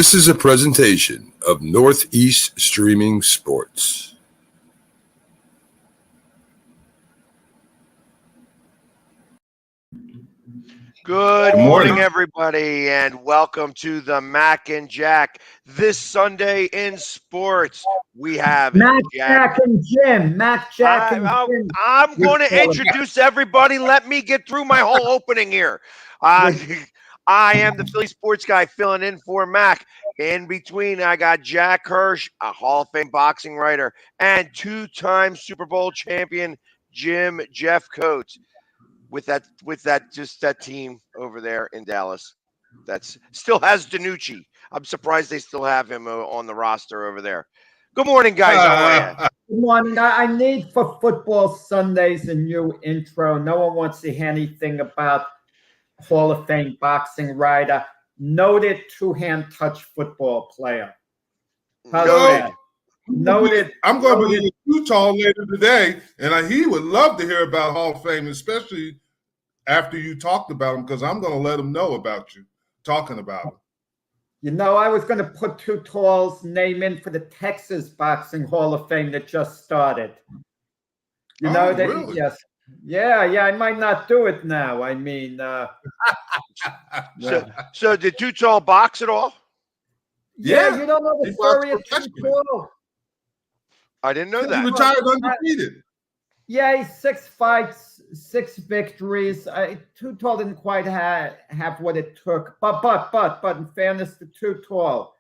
This is a presentation of Northeast Streaming Sports. Good morning, everybody, and welcome to the Mac and Jack. This Sunday in sports, we have Mac, Jack, and Jim. Mac, Jack, and Jim. I'm going to introduce everybody. Let me get through my whole opening here. I am the Philly sports guy filling in for Mac. In between, I got Jack Hirsch, a Hall of Fame boxing writer, and two-time Super Bowl champion Jeff Coates. With that team over there in Dallas, that's still has DiNucci. I'm surprised they still have him on the roster over there. Good morning, guys. How are you? Good morning. I need for football Sundays a new intro. No one wants to hear anything about Hall of Fame boxing writer, noted two-hand touch football player. Noted. I'm going to be in Utah later today, and he would love to hear about Hall of Fame, especially after you talked about him, because I'm going to let him know about you talking about him. You know, I was going to put Too Tall's name in for the Texas Boxing Hall of Fame that just started. Really? Yes. Yeah, I might not do it now. I mean, so did Too Tall box at all? Yeah, you don't know the story of Too Tall. I didn't know that. He retired undefeated. Yeah, he's 6 fights, 6 victories. Too Tall didn't quite have what it took, but in fairness to Too Tall,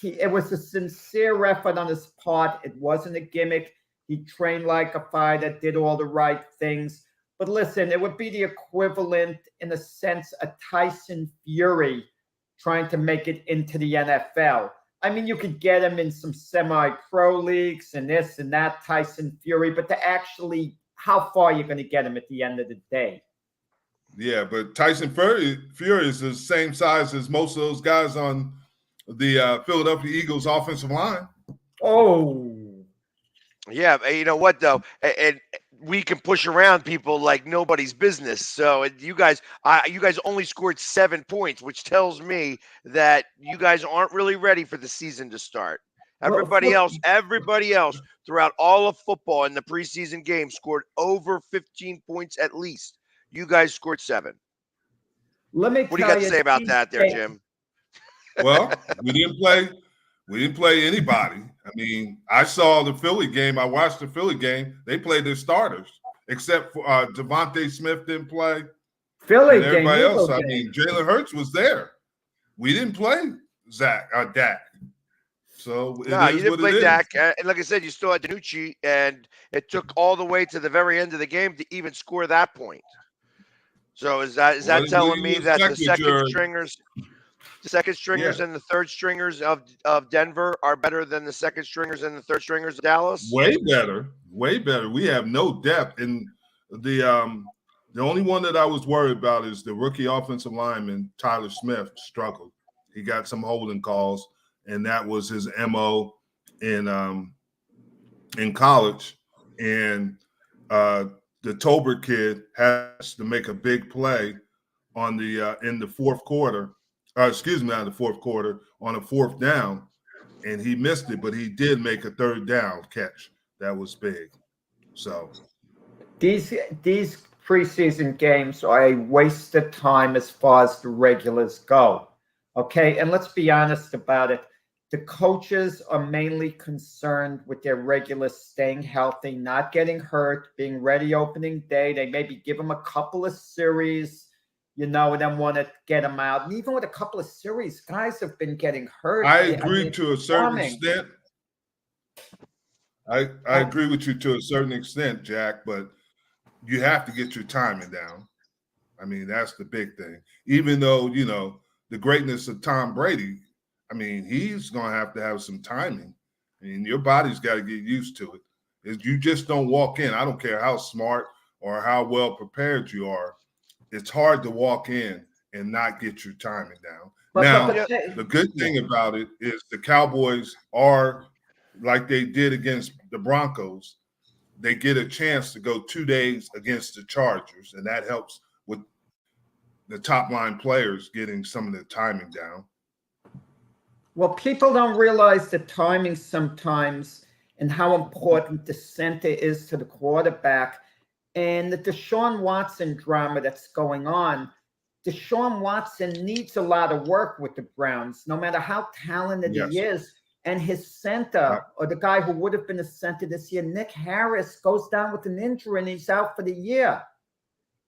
it was a sincere effort on his part. It wasn't a gimmick. He trained like a fighter, did all the right things. But listen, it would be the equivalent, in a sense, of Tyson Fury trying to make it into the NFL. I mean, you could get him in some semi-pro leagues and this and that, Tyson Fury, but to actually, how far are you going to get him at the end of the day? Yeah, but Tyson Fury is the same size as most of those guys on the Philadelphia Eagles offensive line. Oh. Yeah, you know what, though? And we can push around people like nobody's business. So you guys only scored 7 points, which tells me that you guys aren't really ready for the season to start. Everybody else throughout all of football in the preseason game scored over 15 points at least. You guys scored 7. What do you got to say about that there, Jim? Well, we didn't play anybody. I mean, I saw the Philly game. I watched the Philly game. They played their starters, except for Devontae Smith didn't play. Philly and everybody game, else. I mean, Jalen Hurts was there. We didn't play Dak. So no, you didn't play Dak. And like I said, you still had DiNucci, and it took all the way to the very end of the game to even score that point. So is that telling me that the second stringers and the third stringers of Denver are better than the second stringers and the third stringers of Dallas? Way better. We have no depth. And the only one that I was worried about is the rookie offensive lineman, Tyler Smith, struggled. He got some holding calls, and that was his MO in college. And the Tolbert kid has to make a big play on in the fourth quarter. Not the fourth quarter, on a 4th down, and he missed it, but he did make a 3rd down catch. That was big. So these preseason games are a waste of time as far as the regulars go. Okay, and let's be honest about it. The coaches are mainly concerned with their regulars staying healthy, not getting hurt, being ready opening day. They maybe give them a couple of series, and then want to get them out. And even with a couple of series, guys have been getting hurt. I agree to a certain extent. I agree with you to a certain extent, Jack, but you have to get your timing down. I mean, that's the big thing. Even though, the greatness of Tom Brady, I mean, he's going to have some timing. I mean, your body's got to get used to it. You just don't walk in. I don't care how smart or how well prepared you are. It's hard to walk in and not get your timing down. The good thing about it is the Cowboys are, like they did against the Broncos, they get a chance to go 2 days against the Chargers, and that helps with the top line players getting some of the timing down. Well, people don't realize the timing sometimes and how important the center is to the quarterback. And the Deshaun Watson drama that's going on, Deshaun Watson needs a lot of work with the Browns, no matter how talented he Yes. is. And his center, or the guy who would have been a center this year, Nick Harris, goes down with an injury and he's out for the year.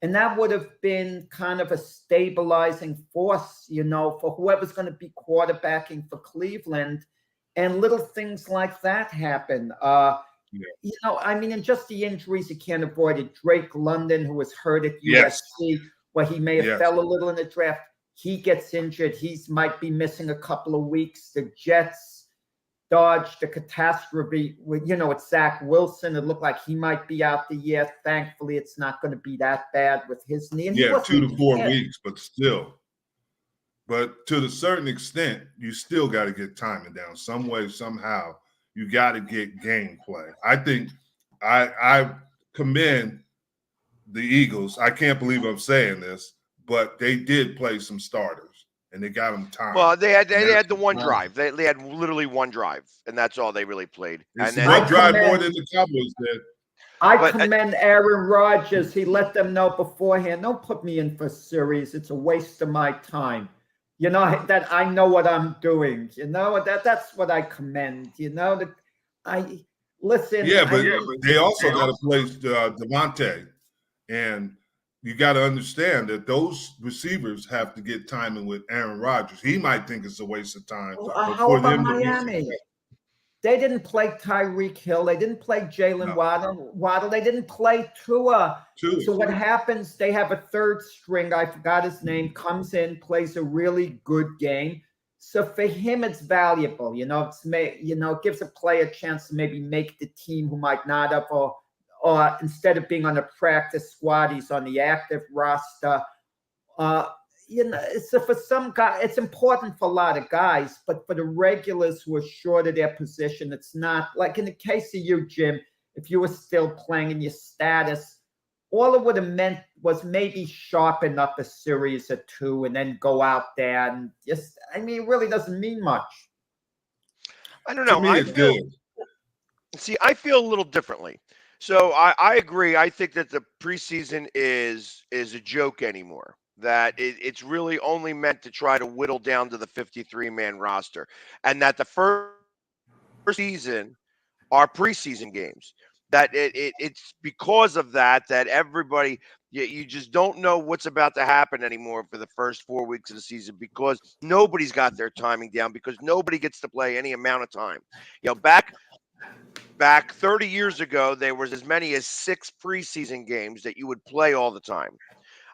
And that would have been kind of a stabilizing force, for whoever's going to be quarterbacking for Cleveland. And little things like that happen. And just the injuries you can't avoid it. Drake London, who was hurt at USC, where he may have fell a little in the draft, he gets injured. He might be missing a couple of weeks. The Jets dodged the catastrophe with, it's Zach Wilson. It looked like he might be out the year. Thankfully, it's not going to be that bad with his knee. And 2 to 4 weeks, but still. But to a certain extent, you still got to get timing down some way, somehow. You got to get gameplay. I think I commend the Eagles. I can't believe I'm saying this, but they did play some starters. And they got them time. Well, they had the one drive. They had literally one drive, and that's all they really played. It's and then one drive more than the Cowboys did. I commend Aaron Rodgers. He let them know beforehand, don't put me in for a series. It's a waste of my time. That I know what I'm doing. That's what I commend. That I listen. Yeah, but they also got to play Devontae, and you got to understand that those receivers have to get timing with Aaron Rodgers. He might think it's a waste of time. How about Miami? They didn't play Tyreek Hill. They didn't play Jalen Waddle. They didn't play Tua. So what happens, they have a third string, I forgot his name, comes in, plays a really good game. So for him, it's valuable. It gives a player a chance to maybe make the team who might not have, or instead of being on the practice squad, he's on the active roster. So for some guys, it's important for a lot of guys, but for the regulars who are short of their position, it's not. Like in the case of you, Jim, if you were still playing in your status, all it would have meant was maybe sharpen up a series or two and then go out there and it really doesn't mean much. I don't know. I feel a little differently. So I agree. I think that the preseason is a joke anymore. That it's really only meant to try to whittle down to the 53-man roster, and that the first season are preseason games. That it's because of that everybody you just don't know what's about to happen anymore for the first 4 weeks of the season, because nobody's got their timing down, because nobody gets to play any amount of time. Back 30 years ago, there was as many as 6 preseason games that you would play all the time.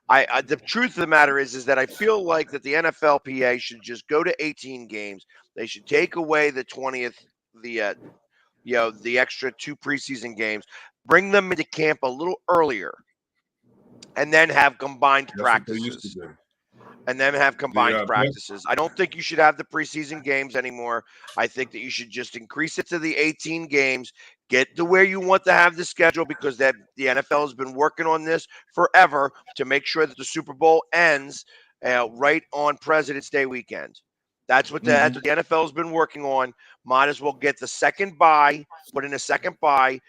The truth of the matter is that I feel like that the NFLPA should just go to 18 games. They should take away the 20th, the extra 2 preseason games, bring them into camp a little earlier, and then have combined practices. I don't think you should have the preseason games anymore. I think that you should just increase it to the 18 games, get to where you want to have the schedule, because the NFL has been working on this forever to make sure that the Super Bowl ends right on President's Day weekend. That's what the NFL has been working on. Might as well get the second bye, put in a second bye,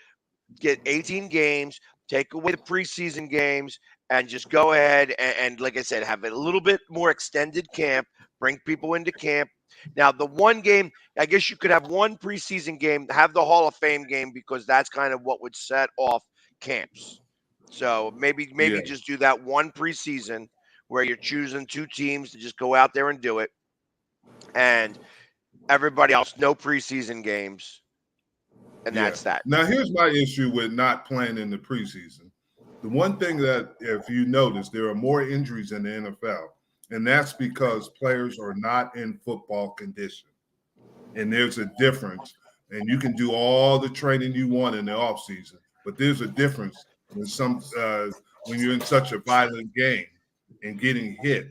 get 18 games, take away the preseason games, and just go ahead and, like I said, have a little bit more extended camp, bring people into camp. Now, the one game, I guess you could have one preseason game, have the Hall of Fame game, because that's kind of what would set off camps. So maybe just do that one preseason where you're choosing 2 teams to just go out there and do it. And everybody else, no preseason games. And that's that. Now, here's my issue with not playing in the preseason. The one thing that, if you notice, there are more injuries in the NFL, and that's because players are not in football condition. And there's a difference. And you can do all the training you want in the offseason, but there's a difference when when you're in such a violent game and getting hit.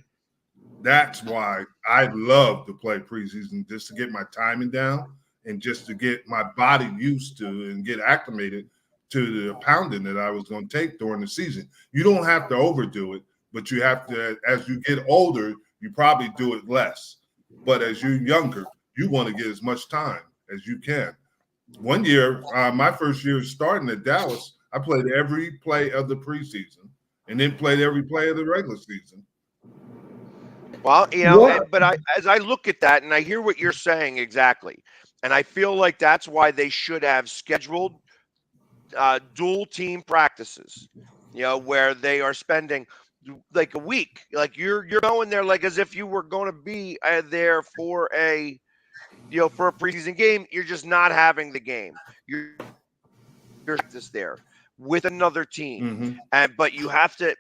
That's why I love to play preseason, just to get my timing down and just to get my body used to and get acclimated to the pounding that I was going to take during the season. You don't have to overdo it, but you have to, as you get older, you probably do it less. But as you're younger, you want to get as much time as you can. One year, my first year starting at Dallas, I played every play of the preseason and then played every play of the regular season. Well, as I look at that and I hear what you're saying exactly, and I feel like that's why they should have scheduled dual team practices, where they are spending like a week, like you're going there like as if you were going to be there for a preseason game. You're just not having the game. You're just there with another team, but you have to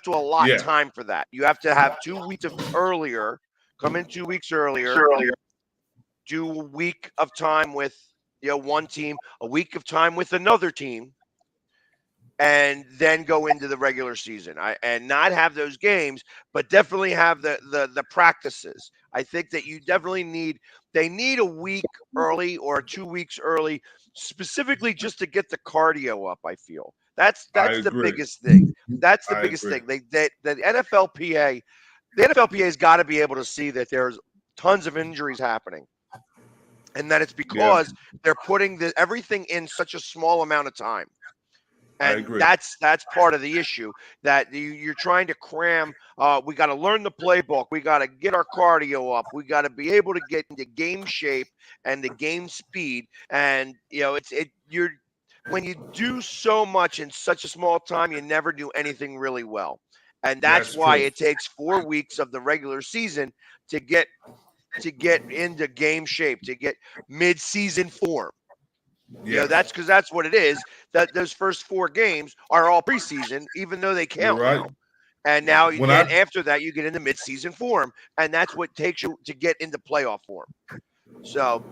allot time for that. You have to have 2 weeks earlier, come in 2 weeks earlier, do a week of time with one team, a week of time with another team, and then go into the regular season. And not have those games, but definitely have the practices. I think that you definitely need a week early or 2 weeks early, specifically just to get the cardio up. I feel that's the biggest thing. That's the biggest thing. The NFLPA has got to be able to see that there's tons of injuries happening, and that it's because they're putting everything in such a small amount of time. And that's part of the issue, that you're trying to cram. We got to learn the playbook. We got to get our cardio up. We got to be able to get into game shape and the game speed. And when you do so much in such a small time, you never do anything really well. And that's why it takes 4 weeks of the regular season to get into game shape, to get mid-season form. That's because that's what it is. That those first 4 games are all preseason, even though they count now. And now, after that, you get into mid-season form, and that's what takes you to get into playoff form. So,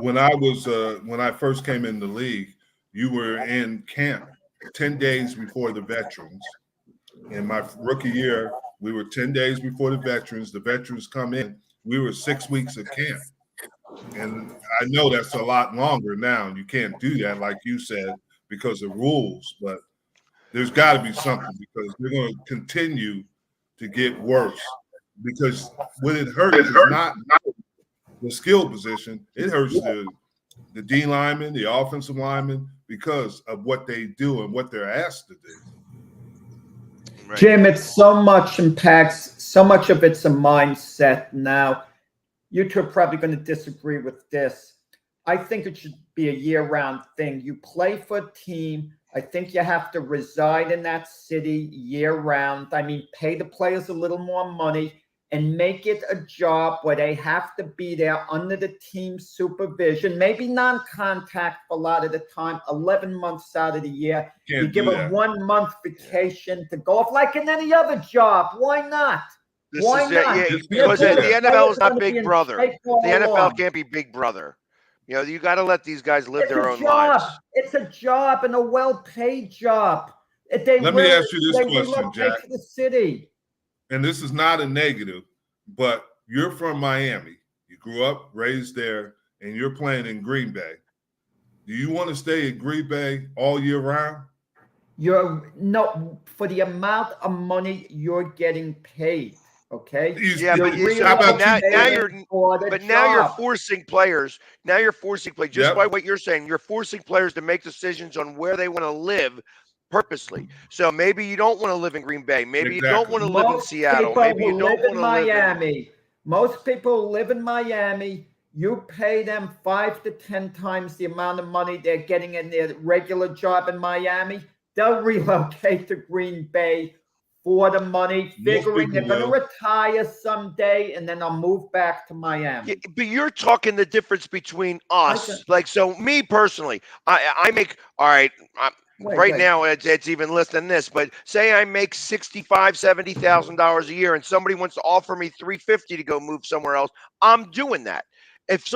when I first came in the league, you were in camp 10 days before the veterans. In my rookie year, we were 10 days before the veterans. The veterans come in. We were 6 weeks of camp. And I know that's a lot longer now. You can't do that, like you said, because of rules. But there's got to be something, because they're going to continue to get worse. Because what it hurts is not the skill position. It hurts the D linemen, the offensive linemen, because of what they do and what they're asked to do. Right. Jim, it's so much impacts, so much of it's a mindset now. You two are probably going to disagree with this. I think it should be a year-round thing. You play for a team. I think you have to reside in that city year-round. I mean, pay the players a little more money and make it a job where they have to be there under the team's supervision, maybe non-contact for a lot of the time, 11 months out of the year. You give a 1 month vacation to go off like in any other job. Why not? Why not? Because the NFL is not Big Brother. The NFL can't be Big Brother. You got to let these guys live their own lives. It's a job, and a well-paid job. Let me ask you this question, Jack. To the city. And this is not a negative, but you're from Miami. You grew up, raised there, and you're playing in Green Bay. Do you want to stay in Green Bay all year round? For the amount of money you're getting paid. Okay. Yeah, but now you're forcing players. Now you're forcing players just by what you're saying. You're forcing players to make decisions on where they want to live purposely. So maybe you don't want to live in Green Bay. Maybe you don't want to live in Seattle. Maybe you don't want to live in Miami. Most people live in Miami. You pay them 5 to 10 times the amount of money they're getting in their regular job in Miami. They'll relocate to Green Bay for the money, figuring they're going to retire someday, and then I'll move back to Miami. Yeah, but you're talking the difference between us. So me personally, I make, all right, now it's even less than this, but say I make $65,000, $70,000 a year, and somebody wants to offer me $350,000 to go move somewhere else, I'm doing that. If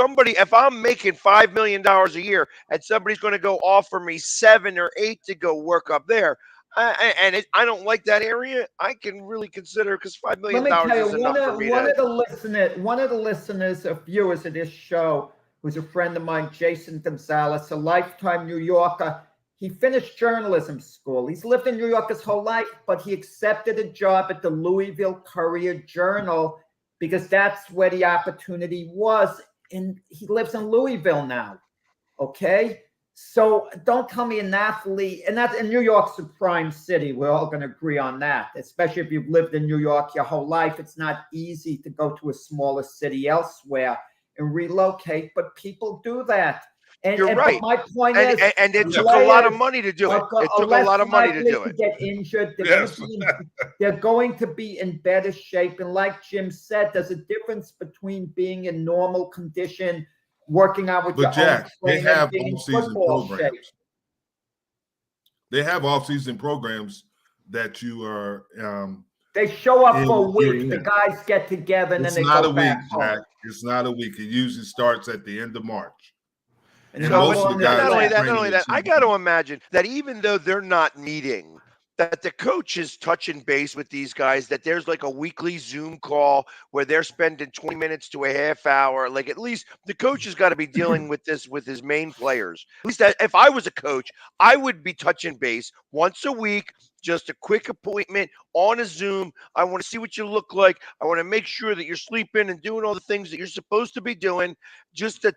I'm making $5 million a year and somebody's going to go offer me 7 or 8 to go work up there, I don't like that area, I can really consider, because $5 million is enough for me. One of the listeners, viewers of this show, who's a friend of mine, Jason Gonzalez, a lifetime New Yorker. He finished journalism school. He's lived in New York his whole life, but he accepted a job at the Louisville Courier Journal because that's where the opportunity was. he lives in Louisville now. Okay. So don't tell me an athlete, and New York's a prime city. We're all going to agree on that, especially if you've lived in New York your whole life. It's not easy to go to a smaller city elsewhere and relocate, but people do that. You're right. But my point is, and it took a lot of money to do it. It took a lot of money to do it. Get injured. Yes. They're going to be in better shape. And like Jim said, there's a difference between being in normal condition, working out with your Jack, own they trainer, have being in off-season football programs. shape. They have off-season programs that you are. They show up for a week. in. The guys get together, and It's then they not go a week, back Jack. home. It's not a week. It usually starts at the end of March. And And how most of long the is guys not only that? that, not training only in that, I season. got to imagine that even though they're not meeting, that the coach is touching base with these guys, that there's like a weekly Zoom call where they're spending 20 minutes to a half hour. Like at least the coach has got to be dealing with this with his main players. At least that, if I was a coach, I would be touching base once a week, just a quick appointment on a Zoom. I want to see what you look like. I want to make sure that you're sleeping and doing all the things that you're supposed to be doing, just to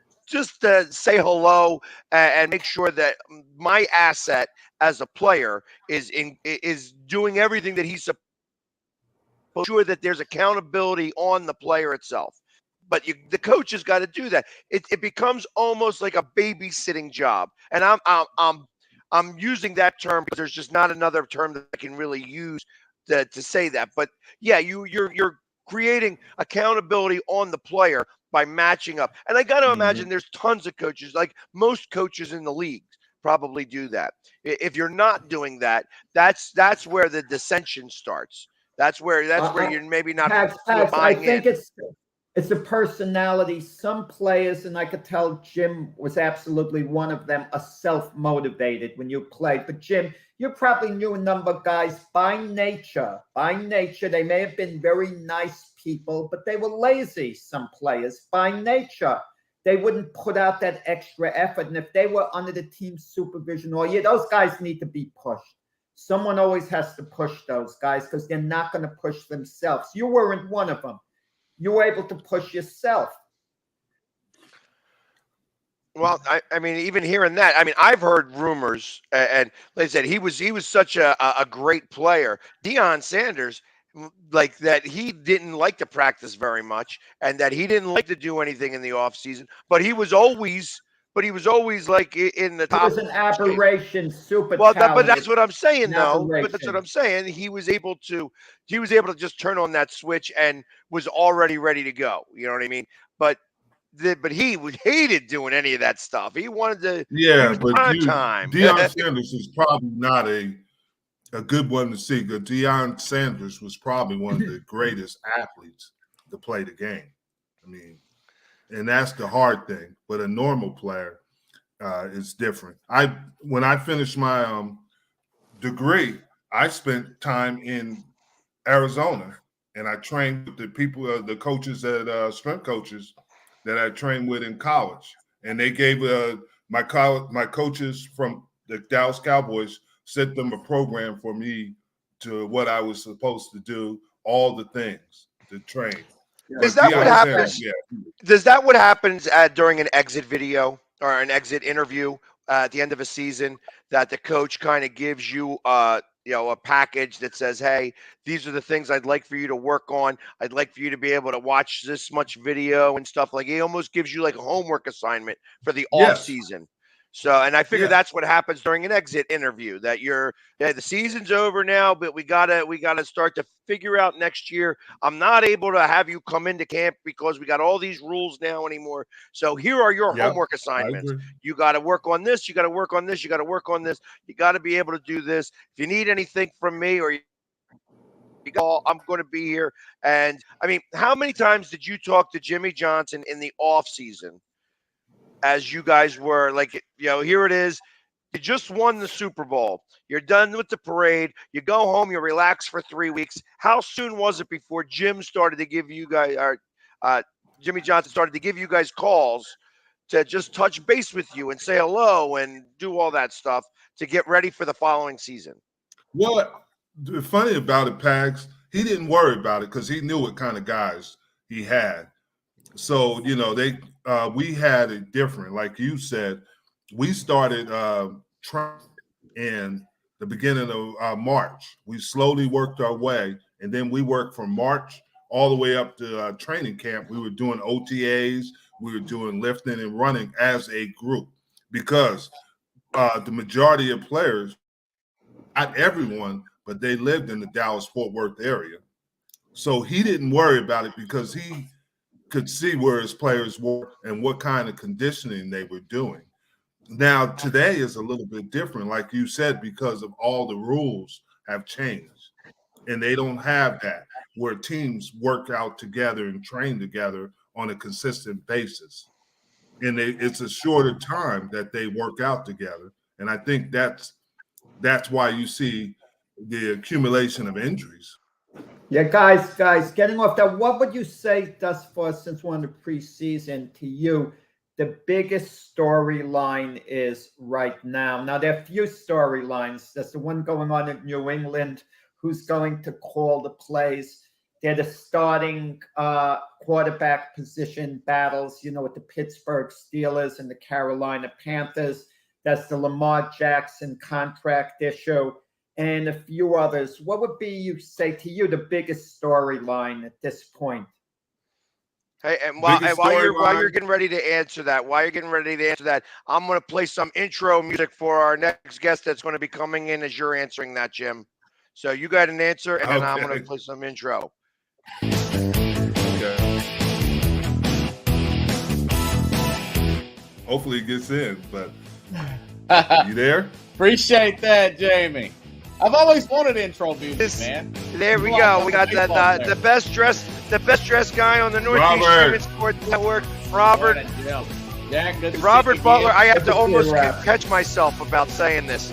say hello and make sure that my asset as a player is doing everything that he's supposed to. Sure that there's accountability on the player itself. But the coach has got to do that. It becomes almost like a babysitting job, and I'm using that term because there's just not another term that I can really use to say that. But yeah, you're creating accountability on the player by matching up. And I got to imagine there's tons of coaches, like most coaches in the league, probably do that. If you're not doing that, that's where the dissension starts. That's where you're maybe not Pags, I buying think in. it's a personality. Some players, and I could tell Jim was absolutely one of them, are self-motivated when you play. But Jim, you probably knew a number of guys by nature. By nature, they may have been very nice people, but they were lazy, some players, by nature. They wouldn't put out that extra effort. And if they were under the team's supervision all year, those guys need to be pushed. Someone always has to push those guys because they're not going to push themselves. You weren't one of them. You were able to push yourself. Well, I mean, even hearing that, I mean, I've heard rumors, and like I said, he was such a great player. Deion Sanders, like that, he didn't like to practice very much, and that he didn't like to do anything in the off season. But he was always like in the top. It was an aberration, super. Well, but that's what I'm saying, though. But aberration. that's what I'm saying. He was able to just turn on that switch and was already ready to go. You know what I mean? But he hated doing any of that stuff. He wanted to use prime time. Deion Sanders is probably not a good one to see. Because Deion Sanders was probably one of the greatest athletes to play the game. I mean, and that's the hard thing. But a normal player is different. When I finished my degree, I spent time in Arizona, and I trained with the people, the coaches strength coaches that I trained with in college, and they gave my coaches from the Dallas Cowboys sent them a program for me to what I was supposed to do, all the things to train. Is that what happens? Does that what happens during an exit video or an exit interview at the end of a season, that the coach kind of gives you a package that says, hey, these are the things I'd like for you to work on. I'd like for you to be able to watch this much video and stuff. Like he almost gives you like a homework assignment for the off season. So, and I figure that's what happens during an exit interview, that the season's over now, but we gotta start to figure out next year. I'm not able to have you come into camp because we got all these rules now anymore. So here are your homework assignments. You got to work on this. You got to work on this. You got to work on this. You got to be able to do this. If you need anything from me or I'm going to be here. And I mean, how many times did you talk to Jimmy Johnson in the off season? As you guys were like, here it is. You just won the Super Bowl. You're done with the parade. You go home. You relax for 3 weeks. How soon was it before Jim started to give you guys, Jimmy Johnson started to give you guys calls to just touch base with you and say hello and do all that stuff to get ready for the following season? Well, the funny about it, Pags, he didn't worry about it because he knew what kind of guys he had. So, we had it different. Like you said, we started training in the beginning of March. We slowly worked our way, and then we worked from March all the way up to training camp. We were doing OTAs, we were doing lifting and running as a group because the majority of players, not everyone, but they lived in the Dallas-Fort Worth area. So he didn't worry about it because he could see where his players were and what kind of conditioning they were doing. Now, today is a little bit different, like you said, because of all the rules have changed. And they don't have that where teams work out together and train together on a consistent basis. And it's a shorter time that they work out together. And I think that's why you see the accumulation of injuries. Yeah, guys, getting off that, what would you say thus far since we're in the preseason to you, the biggest storyline is right now? Now, there are a few storylines. There's the one going on in New England, who's going to call the plays. They're the starting quarterback position battles, with the Pittsburgh Steelers and the Carolina Panthers. That's the Lamar Jackson contract issue and a few others. What would be, you say to you, the biggest storyline at this point? Hey, and while you're getting ready to answer that, I'm going to play some intro music for our next guest that's going to be coming in as you're answering that, Jim. So you got an answer, and then I'm going to play some intro. Okay. Hopefully it gets in, but you there? Appreciate that, Jamie. I've always wanted intro music, man. There we go. We got the best dressed guy on the Northeast Streaming Sports Network, Robert. Jack, Robert Butler. I have to almost catch myself about saying this.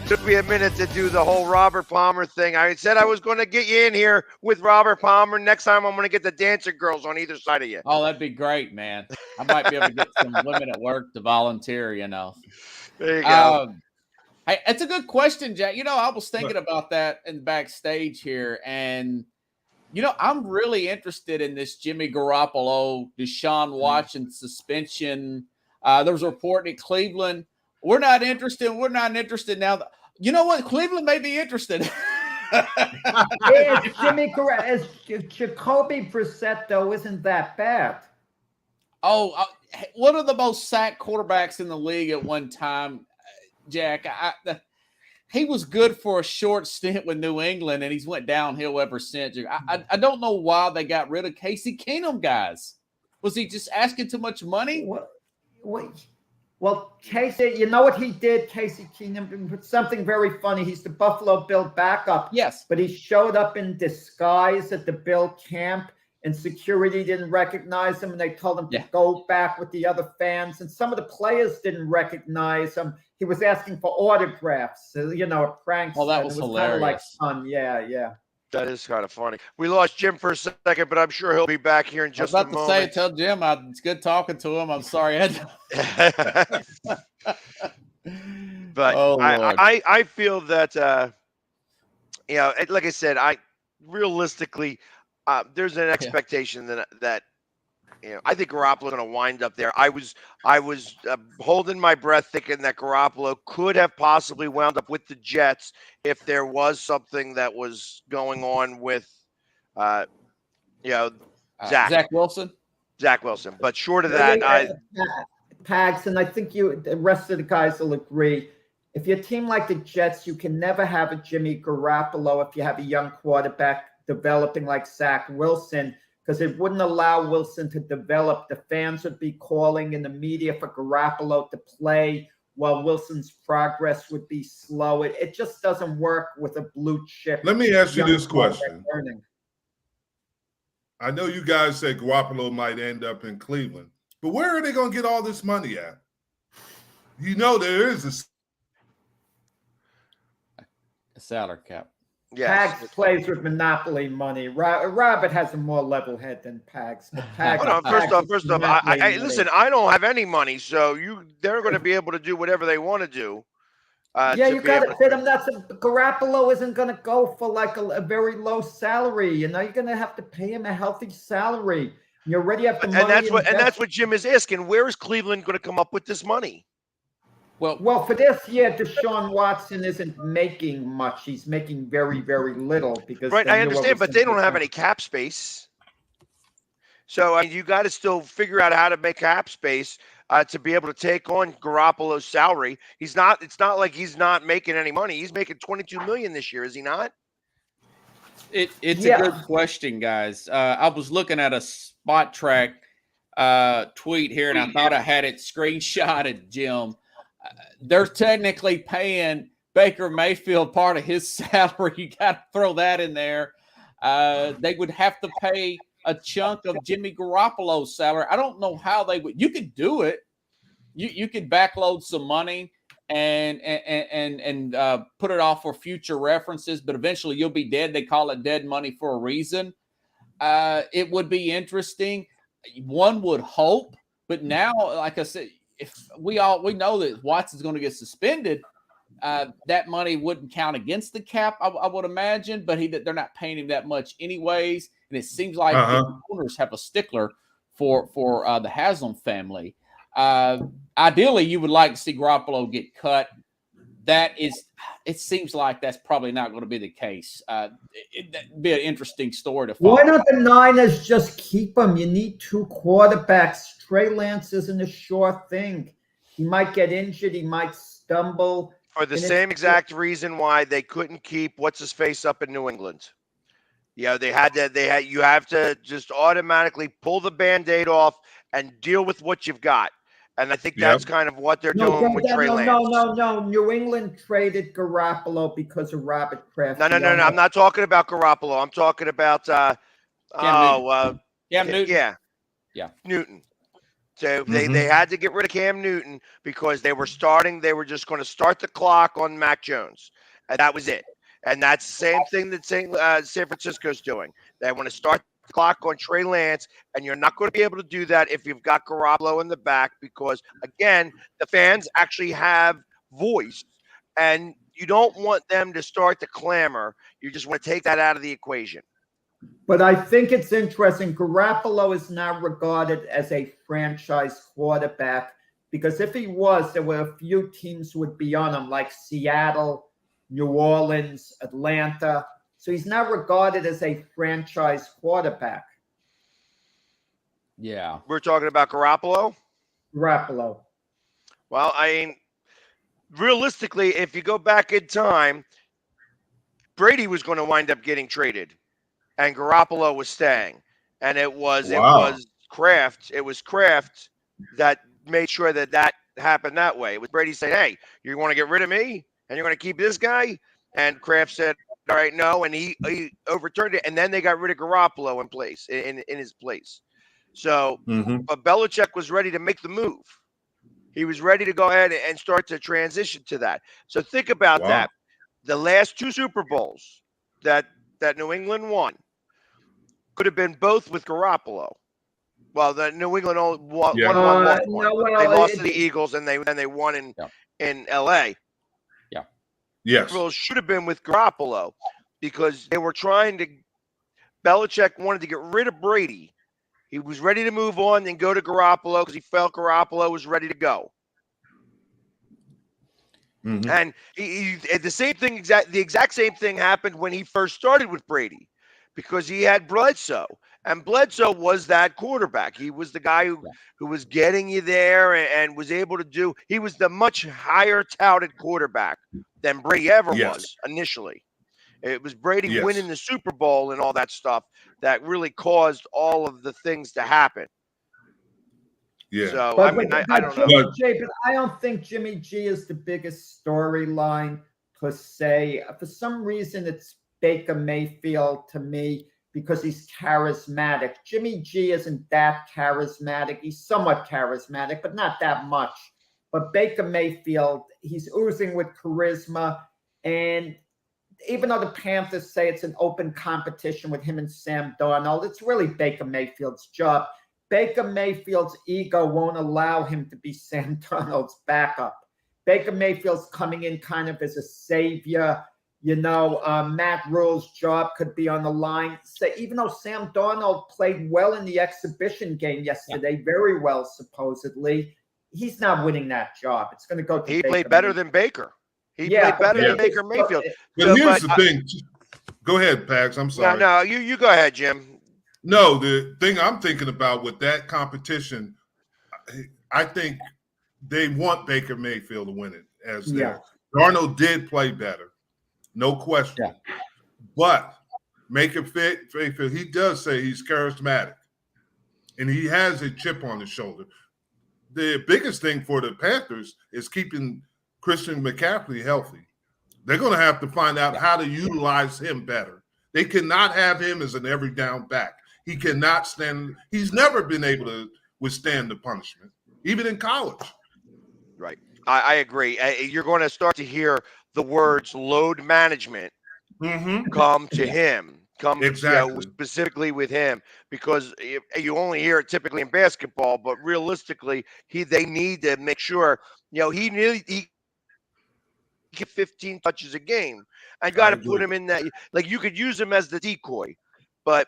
Took me a minute to do the whole Robert Palmer thing. I said I was going to get you in here with Robert Palmer. Next time I'm going to get the dancing girls on either side of you. Oh, that'd be great, man. I might be able to get some women at work to volunteer, There you go. Hey, it's a good question, Jack. I was thinking about that in backstage here, and I'm really interested in this Jimmy Garoppolo, Deshaun Watson suspension. There was a report in Cleveland. We're not interested now. You know what? Cleveland may be interested. Jacoby Brissett, though, isn't that bad. Oh, one of the most sacked quarterbacks in the league at one time, Jack. He was good for a short stint with New England, and he's went downhill ever since. I don't know why they got rid of Casey Keenum, guys. Was he just asking too much money? Well, Casey, you know what he did, Casey Keenum? Something very funny. He's the Buffalo Bill backup. Yes. But he showed up in disguise at the Bill camp, and security didn't recognize him, and they told him to go back with the other fans. And some of the players didn't recognize him. He was asking for autographs, a prank. Oh, that was hilarious. Kind of like fun. Yeah. That is kind of funny. We lost Jim for a second, but I'm sure he'll be back here in just a moment. I was about to say, tell Jim it's good talking to him. I'm sorry. But I feel that, like I said, realistically, there's an expectation that I think Garoppolo's going to wind up there. I was holding my breath thinking that Garoppolo could have possibly wound up with the Jets if there was something that was going on with, Zach Wilson. Zach Wilson. But short of that, Pags, and I think the rest of the guys will agree. If you're a team like the Jets, you can never have a Jimmy Garoppolo if you have a young quarterback developing like Zach Wilson, because it wouldn't allow Wilson to develop. The fans would be calling in the media for Garoppolo to play while Wilson's progress would be slow. It just doesn't work with a blue chip. Let me ask you this question. I know you guys say Garoppolo might end up in Cleveland, but where are they going to get all this money at? There is a salary cap. Yes. Pags plays with monopoly money. Robert has a more level head than Pags. First off, listen. I don't have any money, so they're going to be able to do whatever they want to do. You got to fit him. Garoppolo isn't going to go for like a very low salary. You're going to have to pay him a healthy salary. You already have the money. And that's invested. what Jim is asking. Where is Cleveland going to come up with this money? Well, for this year, Deshaun Watson isn't making much. He's making very, very little because Right, they I knew it understand, was but they gonna don't be have done. any cap space. So I mean, you got to still figure out how to make cap space to be able to take on Garoppolo's salary. It's not like he's not making any money. He's making $22 million this year, is he not? It's Yeah. a good question, guys. I was looking at a Spot Track tweet here, and I thought I had it screenshotted, Jim. They're technically paying Baker Mayfield part of his salary. You got to throw that in there. They would have to pay a chunk of Jimmy Garoppolo's salary. I don't know how they would. You could do it. You could backload some money and put it off for future references, but eventually you'll be dead. They call it dead money for a reason. It would be interesting. One would hope, but now, like I said, if we know that Watson's going to get suspended, that money wouldn't count against the cap, I would imagine, but they're not paying him that much anyways. And it seems like the owners have a stickler for the Haslam family. Ideally, you would like to see Garoppolo get cut. It seems like that's probably not going to be the case. It'd be an interesting story to follow. Why don't the Niners just keep him? You need two quarterbacks. Trey Lance isn't a sure thing. He might get injured. He might stumble. For the same exact reason why they couldn't keep what's his face up in New England. Yeah, you have to just automatically pull the Band-Aid off and deal with what you've got. And I think that's kind of what they're doing with Trey Lance. No. New England traded Garoppolo because of Robert Kraft. No. I'm not talking about Garoppolo. I'm talking about Newton. Newton. So they had to get rid of Cam Newton because they were just going to start the clock on Mac Jones. And that was it. And that's the same thing that San Francisco's doing. They want to start the clock on Trey Lance, and you're not going to be able to do that if you've got Garoppolo in the back because, again, the fans actually have voice, and you don't want them to start the clamor. You just want to take that out of the equation. But I think it's interesting. Garoppolo is now regarded as a franchise quarterback because if he was, there were a few teams would be on him, like Seattle, New Orleans, Atlanta. So he's now regarded as a franchise quarterback. Yeah. We're talking about Garoppolo? Garoppolo. Well, I mean, realistically, if you go back in time, Brady was going to wind up getting traded. And Garoppolo was staying, and it was Kraft. It was Kraft that made sure that happened that way. It was Brady saying, "Hey, you want to get rid of me, and you're going to keep this guy?" And Kraft said, "All right, no," and he overturned it, and then they got rid of Garoppolo in his place. So, but Belichick was ready to make the move. He was ready to go ahead and start to transition to that. So think about that. The last two Super Bowls that New England won could have been both with Garoppolo. Well, the New England won. They lost to the Eagles, and they won in L.A. Yeah. Yes. Well, should have been with Garoppolo because they were trying to. Belichick wanted to get rid of Brady. He was ready to move on and go to Garoppolo because he felt Garoppolo was ready to go. And the exact same thing happened when he first started with Brady because he had Bledsoe, and Bledsoe was that quarterback. He was the guy who was getting you there and was able to do. He was the much higher touted quarterback than Brady ever was initially. It was Brady winning the Super Bowl and all that stuff that really caused all of the things to happen. Yeah. So, I don't know. But I don't think Jimmy G is the biggest storyline per se. For some reason, it's Baker Mayfield to me because he's charismatic. Jimmy G isn't that charismatic. He's somewhat charismatic, but not that much. But Baker Mayfield, he's oozing with charisma. And even though the Panthers say it's an open competition with him and Sam Darnold, it's really Baker Mayfield's job. Baker Mayfield's ego won't allow him to be Sam Darnold's backup. Baker Mayfield's coming in kind of as a savior, Matt Rule's job could be on the line. So even though Sam Darnold played well in the exhibition game yesterday, very well supposedly, he's not winning that job. It's going to go to He Baker played better Mayfield. than Baker. He played better than Baker Mayfield. But here's the thing. Go ahead, Pags. I'm sorry. No, you go ahead, Jim. No, the thing I'm thinking about with that competition, I think they want Baker Mayfield to win it as their. Darnold did play better, no question. Yeah. But Baker Mayfield, he does say he's charismatic, and he has a chip on his shoulder. The biggest thing for the Panthers is keeping Christian McCaffrey healthy. They're going to have to find out how to utilize him better. They cannot have him as an every down back. He cannot stand. He's never been able to withstand the punishment, even in college. Right. I agree. You're going to start to hear the words load management come to him. Exactly. Specifically with him, because you only hear it typically in basketball, but realistically, they need to make sure, he get 15 touches a game. I got to put him in that. Like, you could use him as the decoy, but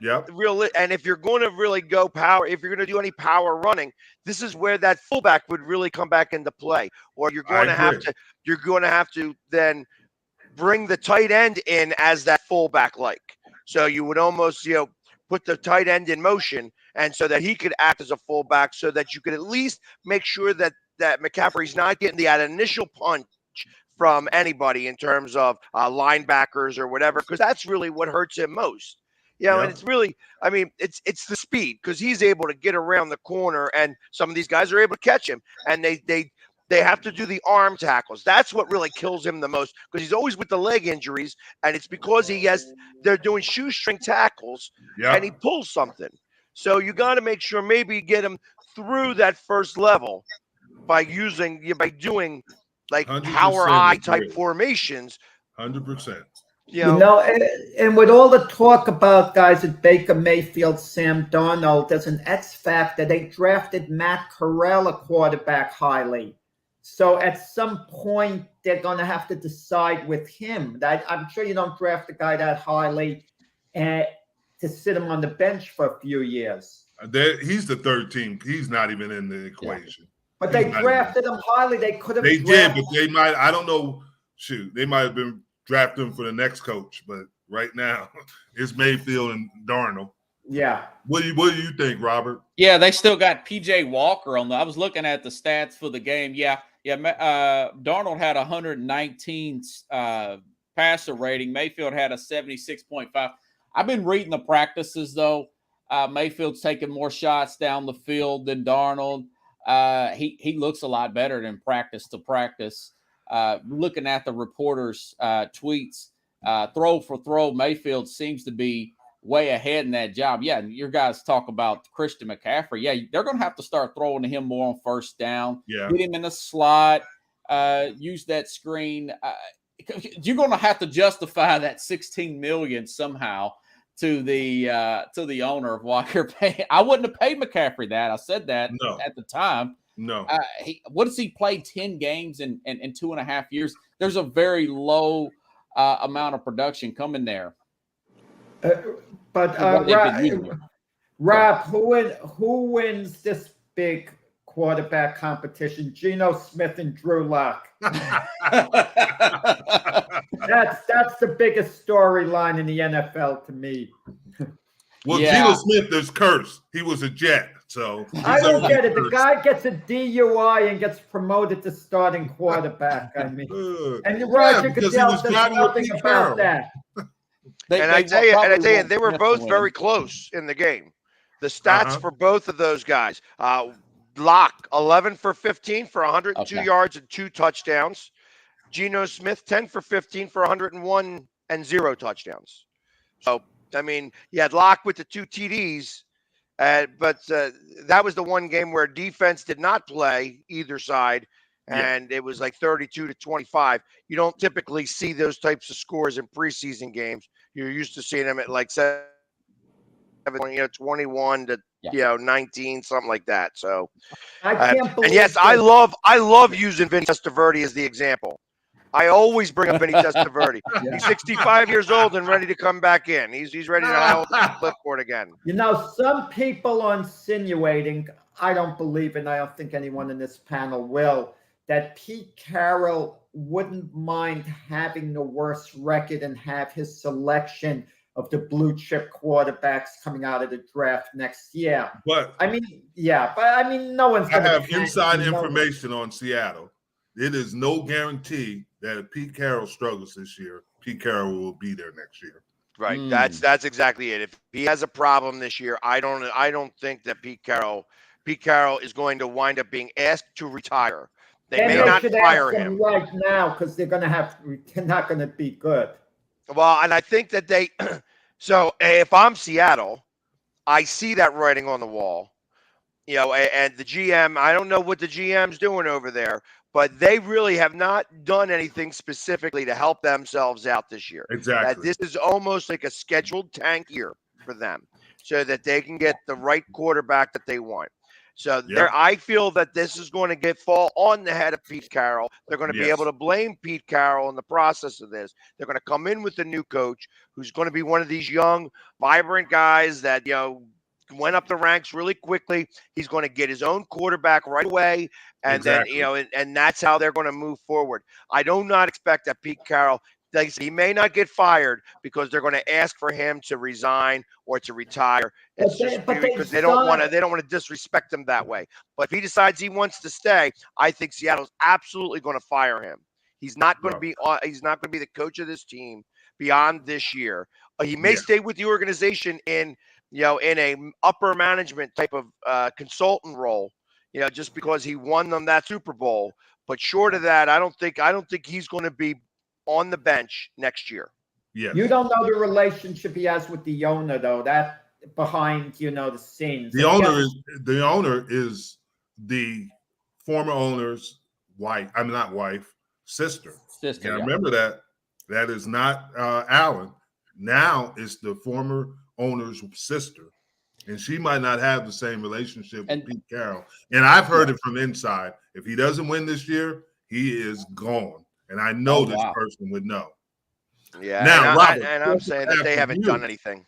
and if you're going to really go power, if you're going to do any power running, this is where that fullback would really come back into play. Or you're going to have to then bring the tight end in as that fullback So you would almost, put the tight end in motion, and so that he could act as a fullback, so that you could at least make sure that McCaffrey's not getting that initial punch from anybody in terms of linebackers or whatever, because that's really what hurts him most. And it's really, it's the speed, because he's able to get around the corner, and some of these guys are able to catch him, and they have to do the arm tackles. That's what really kills him the most, because he's always with the leg injuries, and it's because they're doing shoestring tackles, and he pulls something. So you got to make sure maybe get him through that first level by doing like power eye type formations. 100%. And with all the talk about guys at Baker Mayfield, Sam Darnold, there's an X factor. They drafted Matt Corral, a quarterback, highly. So at some point, they're going to have to decide with him. I'm sure you don't draft a guy that highly to sit him on the bench for a few years. He's the third team. He's not even in the equation. But they drafted him highly. They could have. They did, but they might. I don't know. Shoot, they might have been drafting him for the next coach. But right now, it's Mayfield and Darnold. Yeah. What do you think, Robert? Yeah, they still got PJ Walker on I was looking at the stats for the game. Yeah. Darnold had 119 passer rating. Mayfield had a 76.5. I've been reading the practices though. Mayfield's taking more shots down the field than Darnold. He looks a lot better than practice to practice. Looking at the reporters' tweets, throw for throw, Mayfield seems to be way ahead in that job. Yeah, your guys talk about Christian McCaffrey. Yeah, they're going to have to start throwing to him more on first down. Yeah. Get him in the slot, use that screen. You're going to have to justify that $16 million somehow to the owner of Walker Pay. I wouldn't have paid McCaffrey that. I said that at the time. No. What does he play 10 games in 2.5 years? There's a very low amount of production coming there. Rob, who wins this big quarterback competition? Geno Smith and Drew Lock. That's the biggest storyline in the NFL to me. Well, Geno Smith is cursed. He was a Jet, so I don't get it. The guy gets a DUI and gets promoted to starting quarterback. And Roger Goodell says nothing about that. I tell you, they were both very close in the game. The stats for both of those guys: Locke 11 for 15 for 102 yards and 2 touchdowns. Geno Smith 10 for 15 for 101 and 0 touchdowns. So you had Locke with the 2 TDs, but that was the one game where defense did not play either side. And it was like 32-25. You don't typically see those types of scores in preseason games. You're used to seeing them at like 21 to 19, something like that. So I can't believe. And yes, I love using Vince Testaverde as the example. I always bring up Vinny Testaverde. Yeah. He's 65 years old and ready to come back in. He's ready to hold the clipboard again. You know, some people are insinuating, I don't believe, and I don't think anyone in this panel will, that Pete Carroll wouldn't mind having the worst record and have his selection of the blue chip quarterbacks coming out of the draft next year. But I mean, yeah, but I mean, no one's I going to have inside information on Seattle. It is no guarantee that if Pete Carroll struggles this year, Pete Carroll will be there next year. Right. That's exactly it. If he has a problem this year, I don't think that Pete Carroll is going to wind up being asked to retire. They may not fire him right now because they're not going to be good. Well, and I think that so if I'm Seattle, I see that writing on the wall, and the GM, I don't know what the GM's doing over there, but they really have not done anything specifically to help themselves out this year. Exactly. This is almost like a scheduled tank year for them so that they can get the right quarterback that they want. So I feel that this is going to fall on the head of Pete Carroll. They're going to be able to blame Pete Carroll in the process of this. They're going to come in with a new coach who's going to be one of these young, vibrant guys that, went up the ranks really quickly. He's going to get his own quarterback right away. And then, and that's how they're going to move forward. I do not expect that Pete Carroll, he may not get fired because they're going to ask for him to resign or to retire. It's because they don't want to disrespect him that way. But if he decides he wants to stay, I think Seattle's absolutely going to fire him. He's not going to be the coach of this team beyond this year. He may stay with the organization in a upper management type of consultant role, just because he won them that Super Bowl. But short of that, I don't think he's going to be on the bench next year. Yeah. You don't know the relationship he has with the owner, though. That behind the scenes. The owner is the former owner's wife. I'm not wife, sister. Sister. Yeah, remember that. That is not Alan. Now it's the former owner's sister, and she might not have the same relationship with Pete Carroll. And I've heard it from inside. If he doesn't win this year, he is gone. And I know this person would know. Yeah. Now, Robert, I'm saying that they haven't done anything.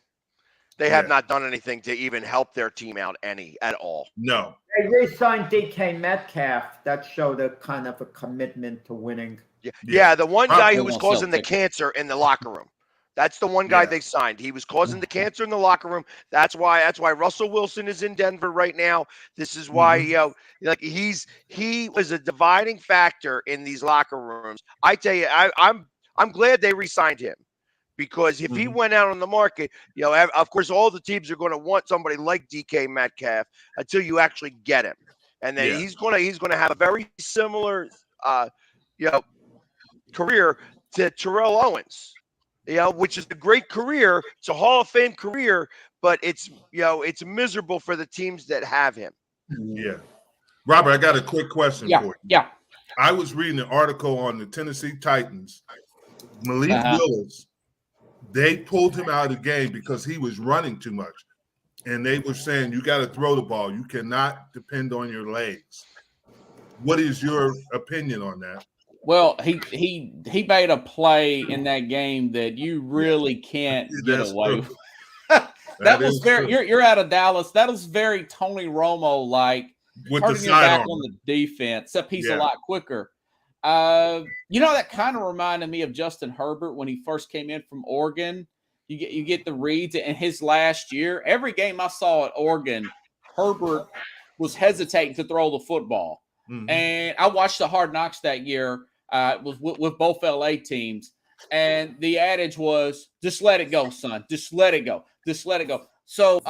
They have not done anything to even help their team out at all. No. They re-signed DK Metcalf. That showed a kind of a commitment to winning. Yeah, the one guy who was causing the cancer in the locker room. That's the one guy they signed. He was causing the cancer in the locker room. That's why Russell Wilson is in Denver right now. This is why he was a dividing factor in these locker rooms. I tell you, I'm glad they re-signed him, because if he went out on the market, of course all the teams are going to want somebody like DK Metcalf until you actually get him, and then he's going to have a very similar career to Terrell Owens. Which is a great career. It's a Hall of Fame career, but it's miserable for the teams that have him. Yeah. Robert, I got a quick question for you. Yeah. I was reading an article on the Tennessee Titans. Malik Willis, they pulled him out of the game because he was running too much. And they were saying, you got to throw the ball. You cannot depend on your legs. What is your opinion on that? Well, he made a play in that game that you really can't get away with. That was very. You're out of Dallas. That was very Tony Romo like, with turning the your back sidearm on the defense. Except he's a lot quicker. That kind of reminded me of Justin Herbert when he first came in from Oregon. You get the reads in his last year. Every game I saw at Oregon, Herbert was hesitating to throw the football. Mm-hmm. And I watched the Hard Knocks that year. Was with both LA teams, and the adage was, just let it go, son. Just let it go. Just let it go. So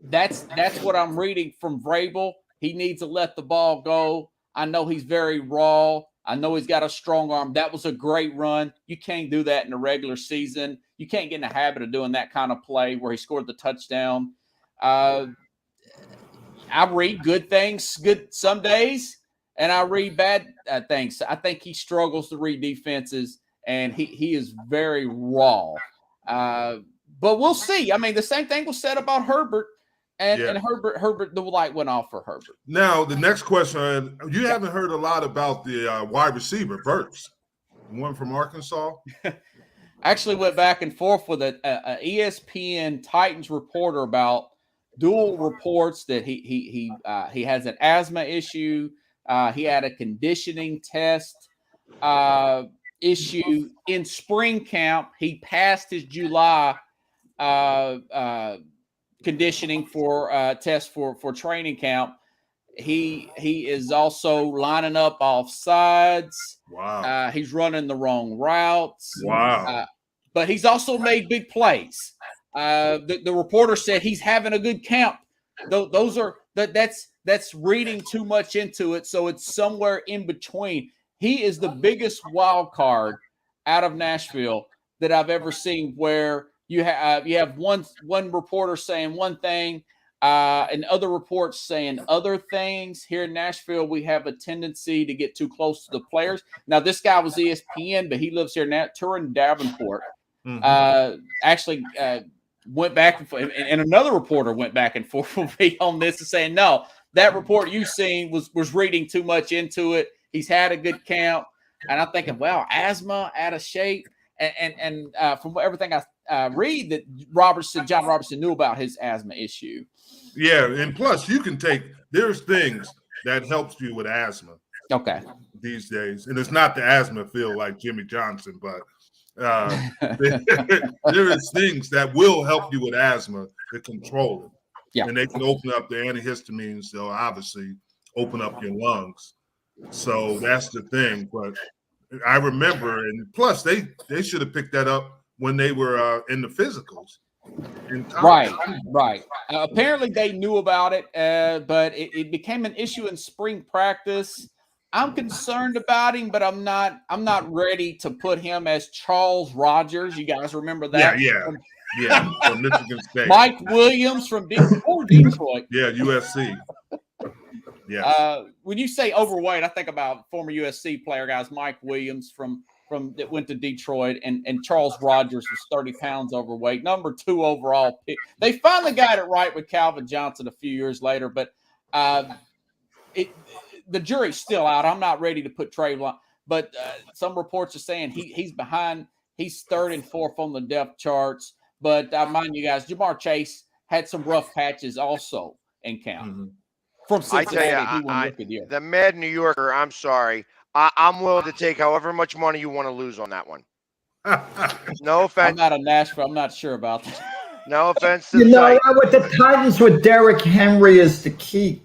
that's what I'm reading from Vrabel. He needs to let the ball go. I know he's very raw. I know he's got a strong arm. That was a great run. You can't do that in the regular season. You can't get in the habit of doing that kind of play where he scored the touchdown. I read good things some days, and I read bad things. I think he struggles to read defenses, and he is very raw. But we'll see. I mean, the same thing was said about Herbert, and Herbert, the light went off for Herbert. Now, the next question, you haven't heard a lot about the wide receiver, Burks. One from Arkansas. Actually went back and forth with a ESPN Titans reporter about dual reports that he has an asthma issue. He had a conditioning test issue in spring camp. He passed his July conditioning for test for training camp. He is also lining up off sides. Wow. He's running the wrong routes. Wow. But he's also made big plays. The reporter said he's having a good camp. That's reading too much into it. So it's somewhere in between. He is the biggest wild card out of Nashville that I've ever seen, where you have one reporter saying one thing, and other reports saying other things. Here in Nashville, we have a tendency to get too close to the players. Now, this guy was ESPN, but he lives here now. Turin Davenport actually went back and forth, and another reporter went back and forth with me on this and saying, no, that report you've seen was reading too much into it. He's had a good camp. And I'm thinking, well, asthma, out of shape. And from everything I read, that John Robertson knew about his asthma issue. Yeah, and plus there's things that helps you with asthma. Okay. These days, and it's not the asthma feel like Jimmy Johnson, but there is things that will help you with asthma to control it. Yeah, and they can open up the antihistamines. They'll obviously open up your lungs. So that's the thing. But I remember, and plus they should have picked that up when they were in the physicals. Right. Apparently they knew about it, but it became an issue in spring practice. I'm concerned about him, but I'm not ready to put him as Charles Rogers. You guys remember that? Yeah. From Michigan State. Mike Williams from Detroit. Yeah, USC. Yeah. When you say overweight, I think about former USC player guys, Mike Williams from that went to Detroit, and Charles Rogers was 30 pounds overweight, number 2 overall pick. They finally got it right with Calvin Johnson a few years later, but the jury's still out. I'm not ready to put Trayvon, but some reports are saying he's behind. He's 3rd and 4th on the depth charts. But mind you guys, Jamar Chase had some rough patches also in camp. Mm-hmm. From Cincinnati, I tell you, the Mad New Yorker, I'm sorry. I'm willing to take however much money you want to lose on that one. No offense. I'm not a Nashville. I'm not sure about that. No offense to with the Titans, with Derrick Henry is the key,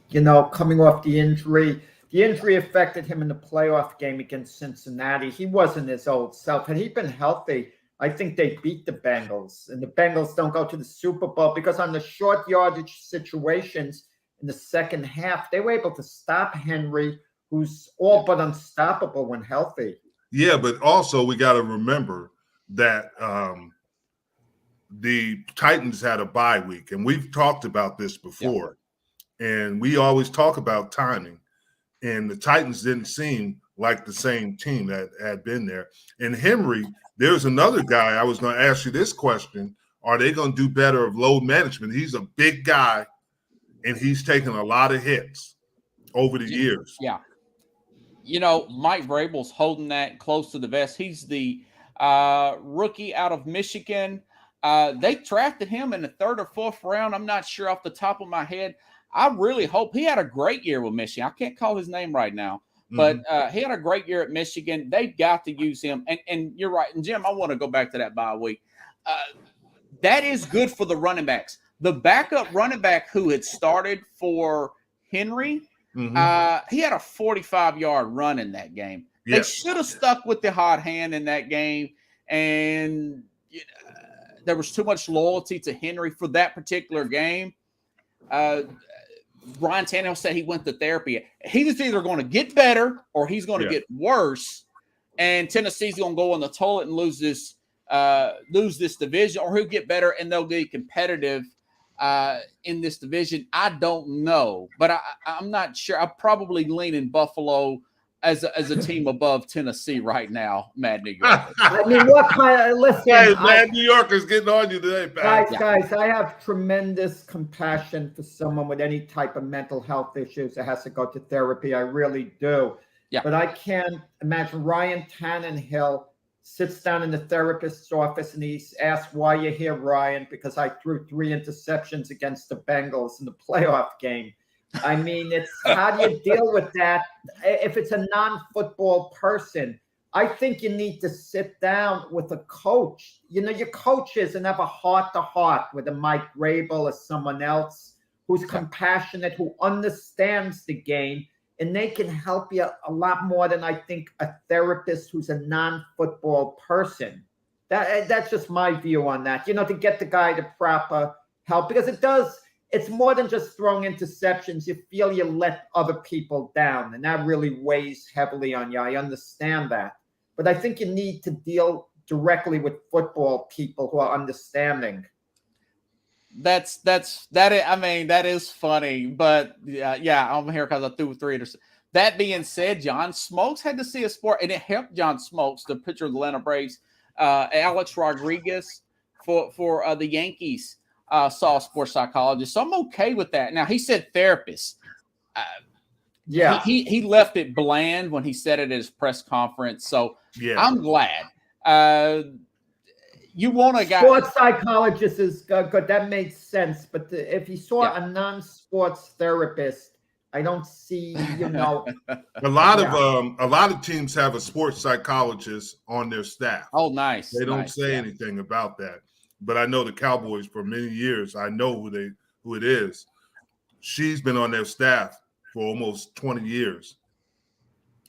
coming off the injury. The injury affected him in the playoff game against Cincinnati. He wasn't his old self. Had he been healthy, I think they beat the Bengals. And the Bengals don't go to the Super Bowl because on the short yardage situations in the second half, they were able to stop Henry, who's all but unstoppable when healthy. Yeah, but also we got to remember that the Titans had a bye week, and we've talked about this before. Yeah. And we always talk about timing. And the Titans didn't seem like the same team that had been there. And Henry, there's another guy I was going to ask you this question. Are they going to do better of load management? He's a big guy, and he's taken a lot of hits over the years. Yeah. Mike Vrabel's holding that close to the vest. He's the rookie out of Michigan. They drafted him in the 3rd or 4th round. I'm not sure off the top of my head. I really hope he had a great year with Michigan. I can't call his name right now, but he had a great year at Michigan. They've got to use him. And you're right. And Jim, I want to go back to that bye week. That is good for the running backs. The backup running back who had started for Henry, he had a 45-yard run in that game. Yeah. They should have stuck with the hot hand in that game. And there was too much loyalty to Henry for that particular game. Ryan Tannehill said he went to therapy. He was either going to get better or he's going to get worse, and Tennessee's going to go on the toilet and lose this division, or he'll get better and they'll be competitive in this division. I don't know, but I'm not sure. I'm probably leaning Buffalo as a team above Tennessee right now, Mad New York. I mean, what kind of listen? Hey, Mad New Yorker's getting on you today, Pat. Guys, I have tremendous compassion for someone with any type of mental health issues that has to go to therapy. I really do. Yeah. But I can't imagine Ryan Tannenhill sits down in the therapist's office and he's asked, why you're here, Ryan? Because I threw 3 interceptions against the Bengals in the playoff game. I mean, it's how do you deal with that if it's a non-football person? I think you need to sit down with a coach. You know, your coaches and have a heart-to-heart with a Mike Rabel or someone else who's compassionate, who understands the game, and they can help you a lot more than I think a therapist who's a non-football person. That's just my view on that. You know, to get the guy the proper help, because it's more than just throwing interceptions. You feel you let other people down, and that really weighs heavily on you. I understand that. But I think you need to deal directly with football people who are understanding. That is funny, but yeah, I'm here because I threw 3 interceptions. That being said, John Smokes had to see a sport, and it helped John Smokes, the pitcher of the Atlanta Braves. Alex Rodriguez for the Yankees saw a sports psychologist, so I'm okay with that. Now he said therapist. Yeah, he left it bland when he said it at his press conference, so Yeah. I'm glad. You want a guy. sports psychologist is good. That makes sense. But if you saw Yeah. a non-sports therapist, I don't see, you know. A lot of teams have a sports psychologist on their staff. Oh, nice. They don't nice, say yeah. anything about that. But I know the Cowboys for many years. I know who it is. She's been on their staff for almost 20 years.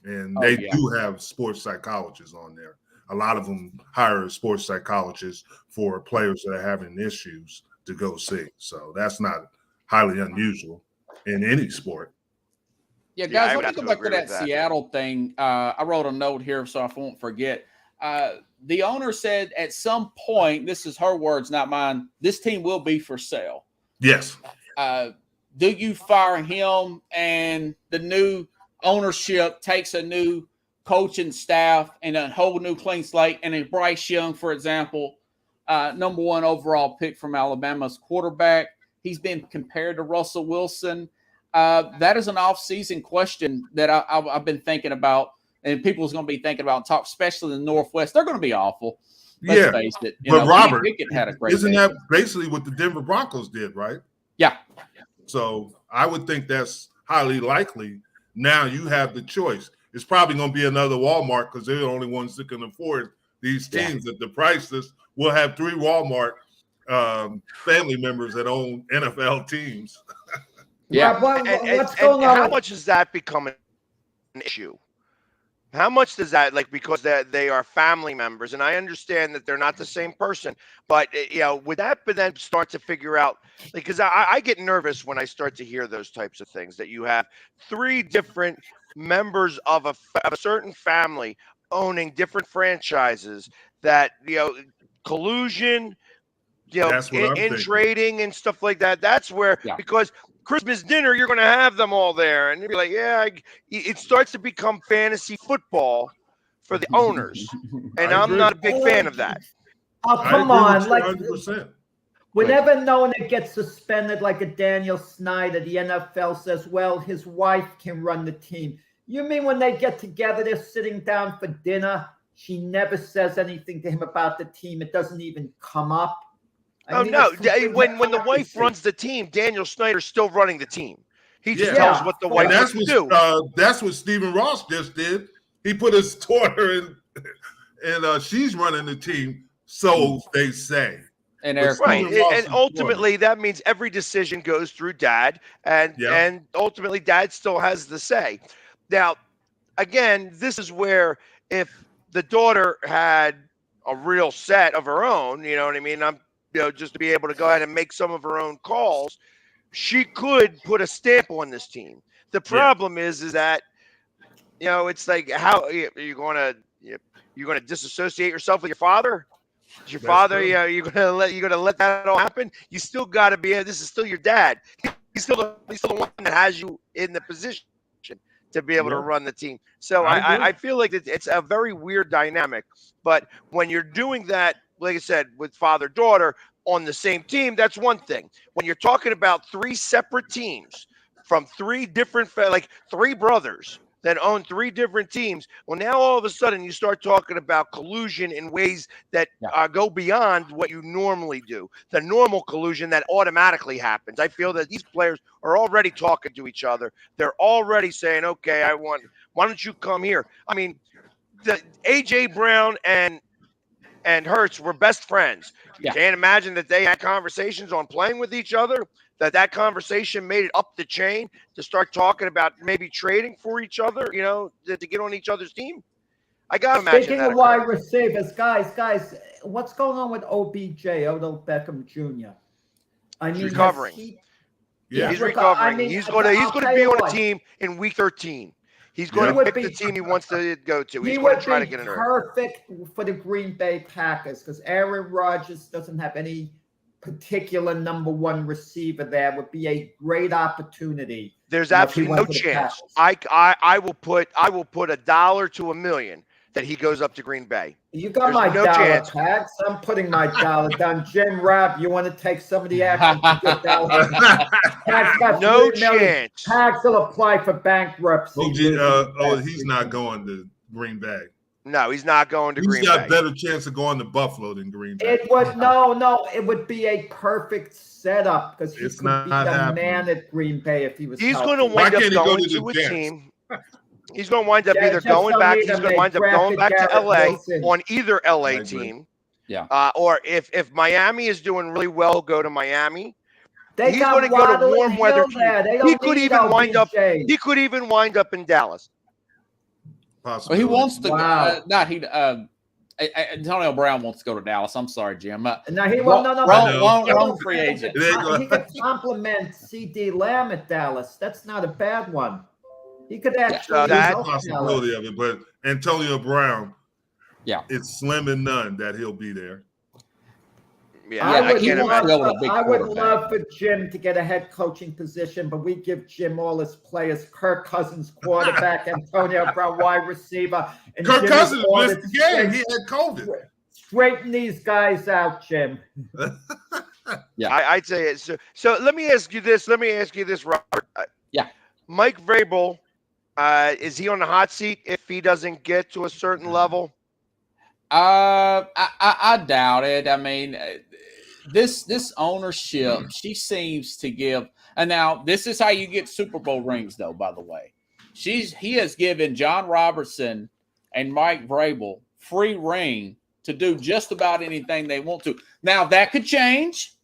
And they do have sports psychologists on there. A lot of them hire a sports psychologist for players that are having issues to go see. So that's not highly unusual in any sport. Yeah, Yeah, I guys, would let have me to go back to agree that with that. Seattle thing. I wrote a note here so I won't forget. The owner said at some point, this is her words, not mine, this team will be for sale. Yes. Do you fire him and the new ownership takes a new coaching staff and a whole new clean slate, and then Bryce Young, for example, number 1 overall pick from Alabama's quarterback. He's been compared to Russell Wilson. That is an off-season question that I've been thinking about, and people's going to be thinking about, talk, especially in the Northwest. They're going to be awful. Let's face it. But Robert, Kenny Pickett had a great isn't day. that basically what the Denver Broncos did, right? Yeah. So I would think that's highly likely. Now you have the choice. It's probably going to be another Walmart because they're the only ones that can afford these teams at the prices. We'll have 3 Walmart family members that own NFL teams. Yeah. Rob, And what's going on? how much does that become an issue? How much does that, like, because they are family members, and I understand that they're not the same person, but would that then start to figure out, like, because I get nervous when I start to hear those types of things, that you have 3 different members of a certain family owning different franchises, that collusion, That's what I'm in thinking. trading and stuff like that. That's where, because Christmas dinner, you're going to have them all there, and you'll be like, it starts to become fantasy football for the owners, and I'm not a big fan of that. Oh, I come agree on. with Like, you 100%. whenever no one gets suspended, like a Daniel Snyder, the NFL says, well, his wife can run the team. You mean when they get together, they're sitting down for dinner, she never says anything to him about the team. It doesn't even come up. I mean, no. it's complete When the wife hypocrisy. runs the team, Daniel Snyder's still running the team. He just Yeah. tells what the wife And has to do. that's what Stephen Ross just did. He put his daughter in, and she's running the team, so they say. And Eric, Right, Stephen Ross and is ultimately that means every decision goes through Dad, and ultimately Dad still has the say. Now, again, this is where if the daughter had a real set of her own, you know what I mean? Just to be able to go ahead and make some of her own calls, she could put a stamp on this team. The problem is that, it's like, how are you going to disassociate yourself with your father? Is your father, you're gonna let that all happen? You still got to be. This is still your dad. He's still the one that has you in the position to be able to run the team. So I feel like it's a very weird dynamic. But when you're doing that, like I said, with father-daughter on the same team, that's one thing. When you're talking about 3 separate teams from 3 different, like 3 brothers that own 3 different teams. Well, now all of a sudden you start talking about collusion in ways that go beyond what you normally do. The normal collusion that automatically happens. I feel that these players are already talking to each other. They're already saying, "Okay, why don't you come here?" I mean, the AJ Brown and Hurts were best friends. You can't imagine that they had conversations on playing with each other, that conversation made it up the chain to start talking about maybe trading for each other, to get on each other's team. I got to imagine Speaking that of wide receivers, guys, what's going on with OBJ, Odell Beckham Jr.? I mean, recovering. He's recovering. I mean, he's going to be on a team in week 13. He's going to pick the team he wants to go to. He's going to try to get in there. Perfect for the Green Bay Packers because Aaron Rodgers doesn't have any particular number 1 receiver there. Would be a great opportunity. There's absolutely no chance. I will put $1 to $1 million that he goes up to Green Bay. You got my dollar, Pags. I'm putting my dollar down. Jim Rabb, you want to take some of the action? No chance. Pags will apply for bankruptcy. He's not going to Green Bay. No, he's not going to Green Bay. He's got a better chance of going to Buffalo than Green Bay. It would be a perfect setup because he could be the man at Green Bay if he was. He's going to wind up going to a team. He's going to wind up either going back. He's going to wind up going back to LA on either LA team. Yeah. Or if Miami is doing really well, go to Miami. He's going to go to warm weather. He could even wind up. He could even wind up in Dallas. Well, he wants to. Antonio Brown wants to go to Dallas. I'm sorry, Jim. Wrong free agent. He could compliment CD Lamb at Dallas. That's not a bad one. He could actually. That's a possibility of it, but Antonio Brown, it's slim and none that he'll be there. I would love for Jim to get a head coaching position, but we give Jim all his players: Kirk Cousins, quarterback, Antonio Brown, wide receiver. And Kirk Cousins missed the game. He had COVID. Straighten these guys out, Jim. I'd say it. So let me ask you this. Robert. Mike Vrabel, is he on the hot seat if he doesn't get to a certain level? I doubt it. I mean, this ownership, she seems to give. And now this is how you get Super Bowl rings, though. By the way, he has given John Robertson and Mike Vrabel free reign to do just about anything they want to. Now that could change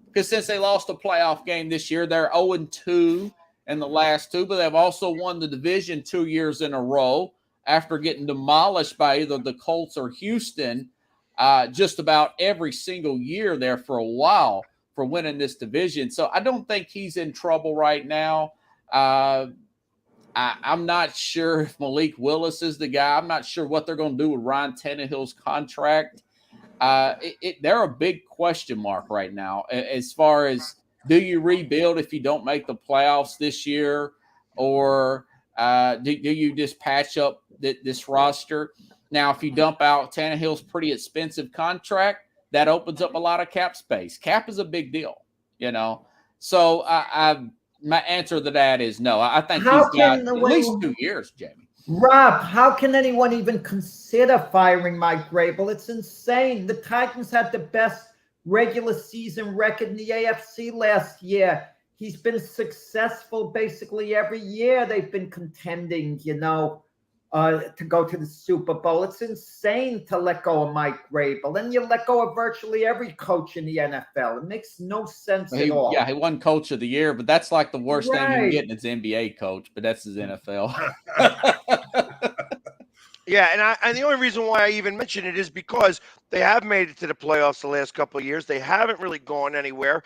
because since they lost a playoff game this year, they're 0-2 in the last 2, but they've also won the division 2 years in a row after getting demolished by either the Colts or Houston just about every single year there for a while for winning this division. So I don't think he's in trouble right now. I'm not sure if Malik Willis is the guy. I'm not sure what they're going to do with Ryan Tannehill's contract. They're a big question mark right now as far as do you rebuild if you don't make the playoffs this year, or do you just patch up this roster? Now, if you dump out Tannehill's pretty expensive contract, that opens up a lot of cap space. Cap is a big deal, So my answer to that is no. I think he's got at least 2 years, Jamie. Rob, how can anyone even consider firing Mike Vrabel? It's insane. The Titans had the best regular season record in the AFC last year. He's been successful basically every year. They've been contending, to go to the Super Bowl. It's insane to let go of Mike Vrabel. And you let go of virtually every coach in the NFL. It makes no sense at all. Yeah, he won Coach of the Year, but that's like the worst thing you can get in his NBA coach, but that's his NFL. Yeah, and the only reason why I even mention it is because they have made it to the playoffs the last couple of years. They haven't really gone anywhere.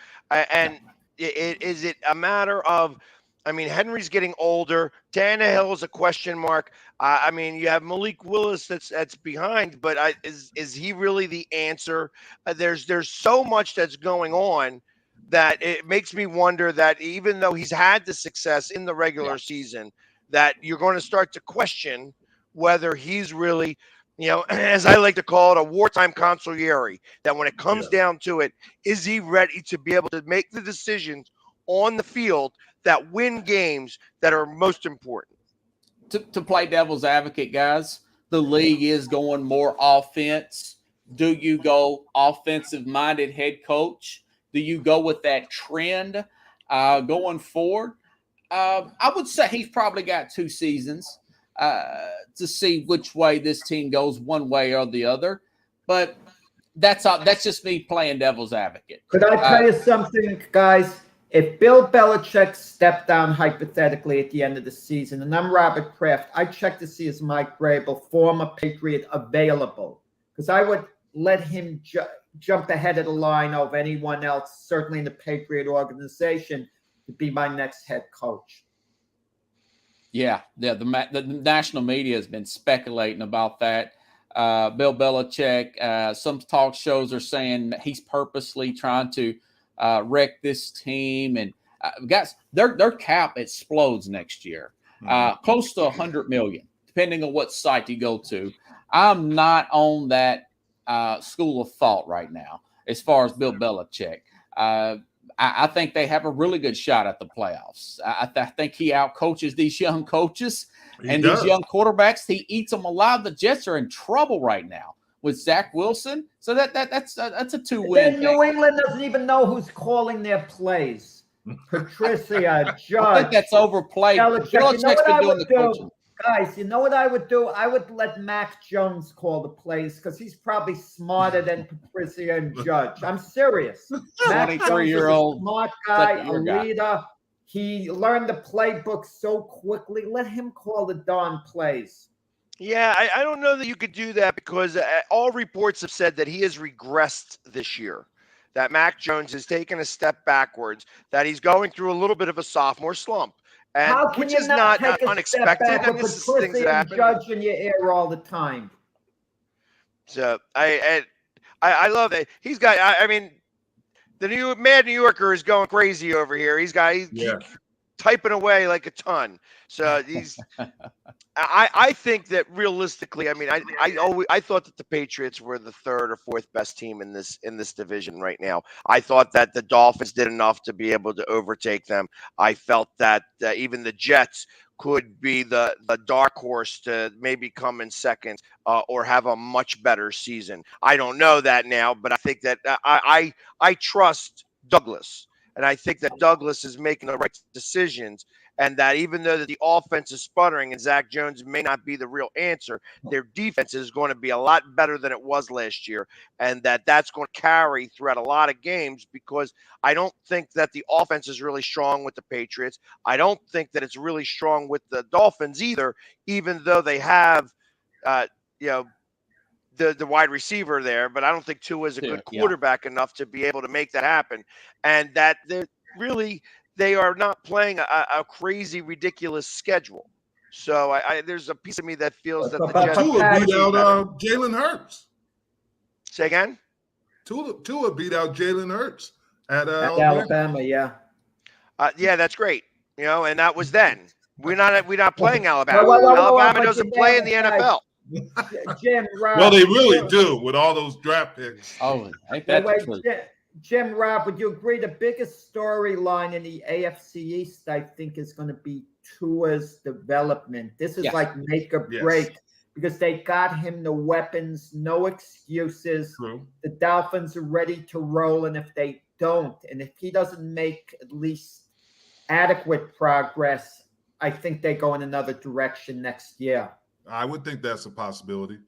Is it a matter of, Henry's getting older. Tannehill is a question mark. You have Malik Willis that's behind, but is he really the answer? There's so much that's going on that it makes me wonder that even though he's had the success in the regular season, that you're going to start to question whether he's really, as I like to call it, a wartime consigliere, that when it comes down to it, is he ready to be able to make the decisions on the field that win games that are most important? to play devil's advocate, guys, the league is going more offense. Do you go offensive-minded head coach? Do you go with that trend going forward? I would say he's probably got 2 seasons to see which way this team goes, one way or the other. But that's just me playing devil's advocate. Could I tell you something, guys? If Bill Belichick stepped down hypothetically at the end of the season, and I'm Robert Kraft, I'd check to see is Mike Vrabel, former Patriot, available. Because I would let him jump ahead of the line over anyone else, certainly in the Patriot organization, to be my next head coach. Yeah. The national media has been speculating about that. Bill Belichick, some talk shows are saying he's purposely trying to wreck this team. And guys, their cap explodes next year, close to $100 million, depending on what site you go to. I'm not on that school of thought right now as far as Bill Belichick. I think they have a really good shot at the playoffs. I think he outcoaches these young coaches and these young quarterbacks. He eats them alive. The Jets are in trouble right now with Zach Wilson. So that's a 2-win. New England doesn't even know who's calling their plays. Patricia, Judge. I think that's overplayed. Belichick's been doing the coaching. Guys, you know what I would do? I would let Mac Jones call the plays because he's probably smarter than Patricia and Judge. I'm serious. 23-year-old smart guy, a leader. He learned the playbook so quickly. Let him call the darn plays. Yeah, I don't know that you could do that because all reports have said that he has regressed this year, that Mac Jones has taken a step backwards, that he's going through a little bit of a sophomore slump. And, how can which you is not not take unexpected. A step back and with this is things Patricia that and happen. Judge in your ear all the time? So I love it. He's got. I mean, the Mad New Yorker is going crazy over here. He's typing away like a ton. So he's. I think that realistically, I mean, I thought that the Patriots were the 3rd or 4th best team in this division right now. I thought that the Dolphins did enough to be able to overtake them. I felt that even the Jets could be the dark horse to maybe come in second or have a much better season. I don't know that now, but I think that I trust Douglas, and I think that Douglas is making the right decisions. And that even though that the offense is sputtering and Zach Jones may not be the real answer, their defense is going to be a lot better than it was last year. And that's going to carry throughout a lot of games because I don't think that the offense is really strong with the Patriots. I don't think that it's really strong with the Dolphins either, even though they have, the wide receiver there. But I don't think Tua is a good quarterback enough to be able to make that happen. And that they're really – they are not playing a crazy, ridiculous schedule. So there's a piece of me that feels that the Jets Tua beat out Jalen Hurts. Say again? Tua beat out Jalen Hurts at Alabama. Yeah. Yeah, that's great. And that was then. We're not playing Alabama. Well, Alabama doesn't play in the NFL. Jim, Rob, well, they really do with all those draft picks. Oh, ain't that the truth? Jim, Rob, would you agree the biggest storyline in the AFC East, I think, is going to be Tua's development? This is like make or break because they got him the weapons, no excuses. True. The Dolphins are ready to roll, and if they don't, and if he doesn't make at least adequate progress, I think they go in another direction next year. I would think that's a possibility.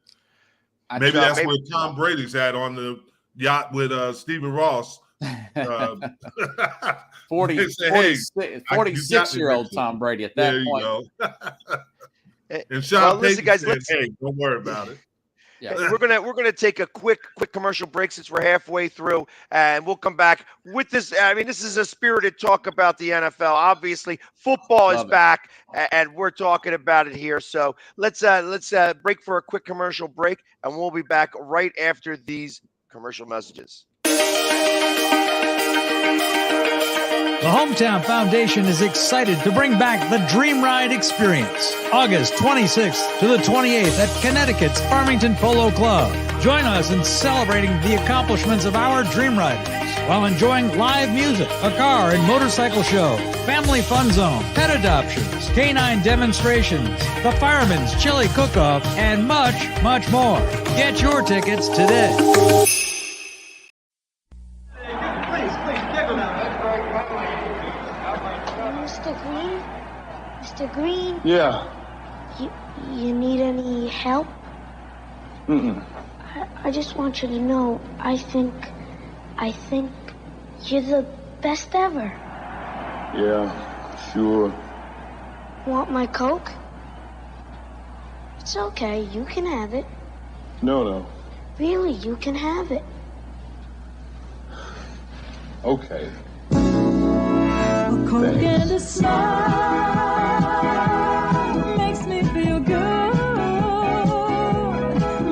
Maybe that's where Tom Brady's at on the yacht with Stephen Ross. 46-year-old Tom Brady at that point. There you go. And Sean Payton guys, said, hey, don't worry about it. Yeah, we're gonna take a quick commercial break since we're halfway through, and we'll come back with this. I mean, this is a spirited talk about the NFL. Obviously, football is back, and we're talking about it here. So let's break for a quick commercial break, and we'll be back right after these commercial messages. The Hometown Foundation is excited to bring back the Dream Ride Experience, August 26th to the 28th at Connecticut's Farmington Polo Club. Join us in celebrating the accomplishments of our Dream Riders. while enjoying live music, a car and motorcycle show, family fun zone, pet adoptions, canine demonstrations, the Fireman's Chili Cook-Off, and much, much more. Get your tickets today. Mr. Green? Mr. Green? Yeah. You need any help? Mm-mm. I just want you to know, I think you're the best ever. Yeah, sure. Want my Coke? It's okay, you can have it. No. Really, you can have it. Okay. A Coke and a smile makes me feel good.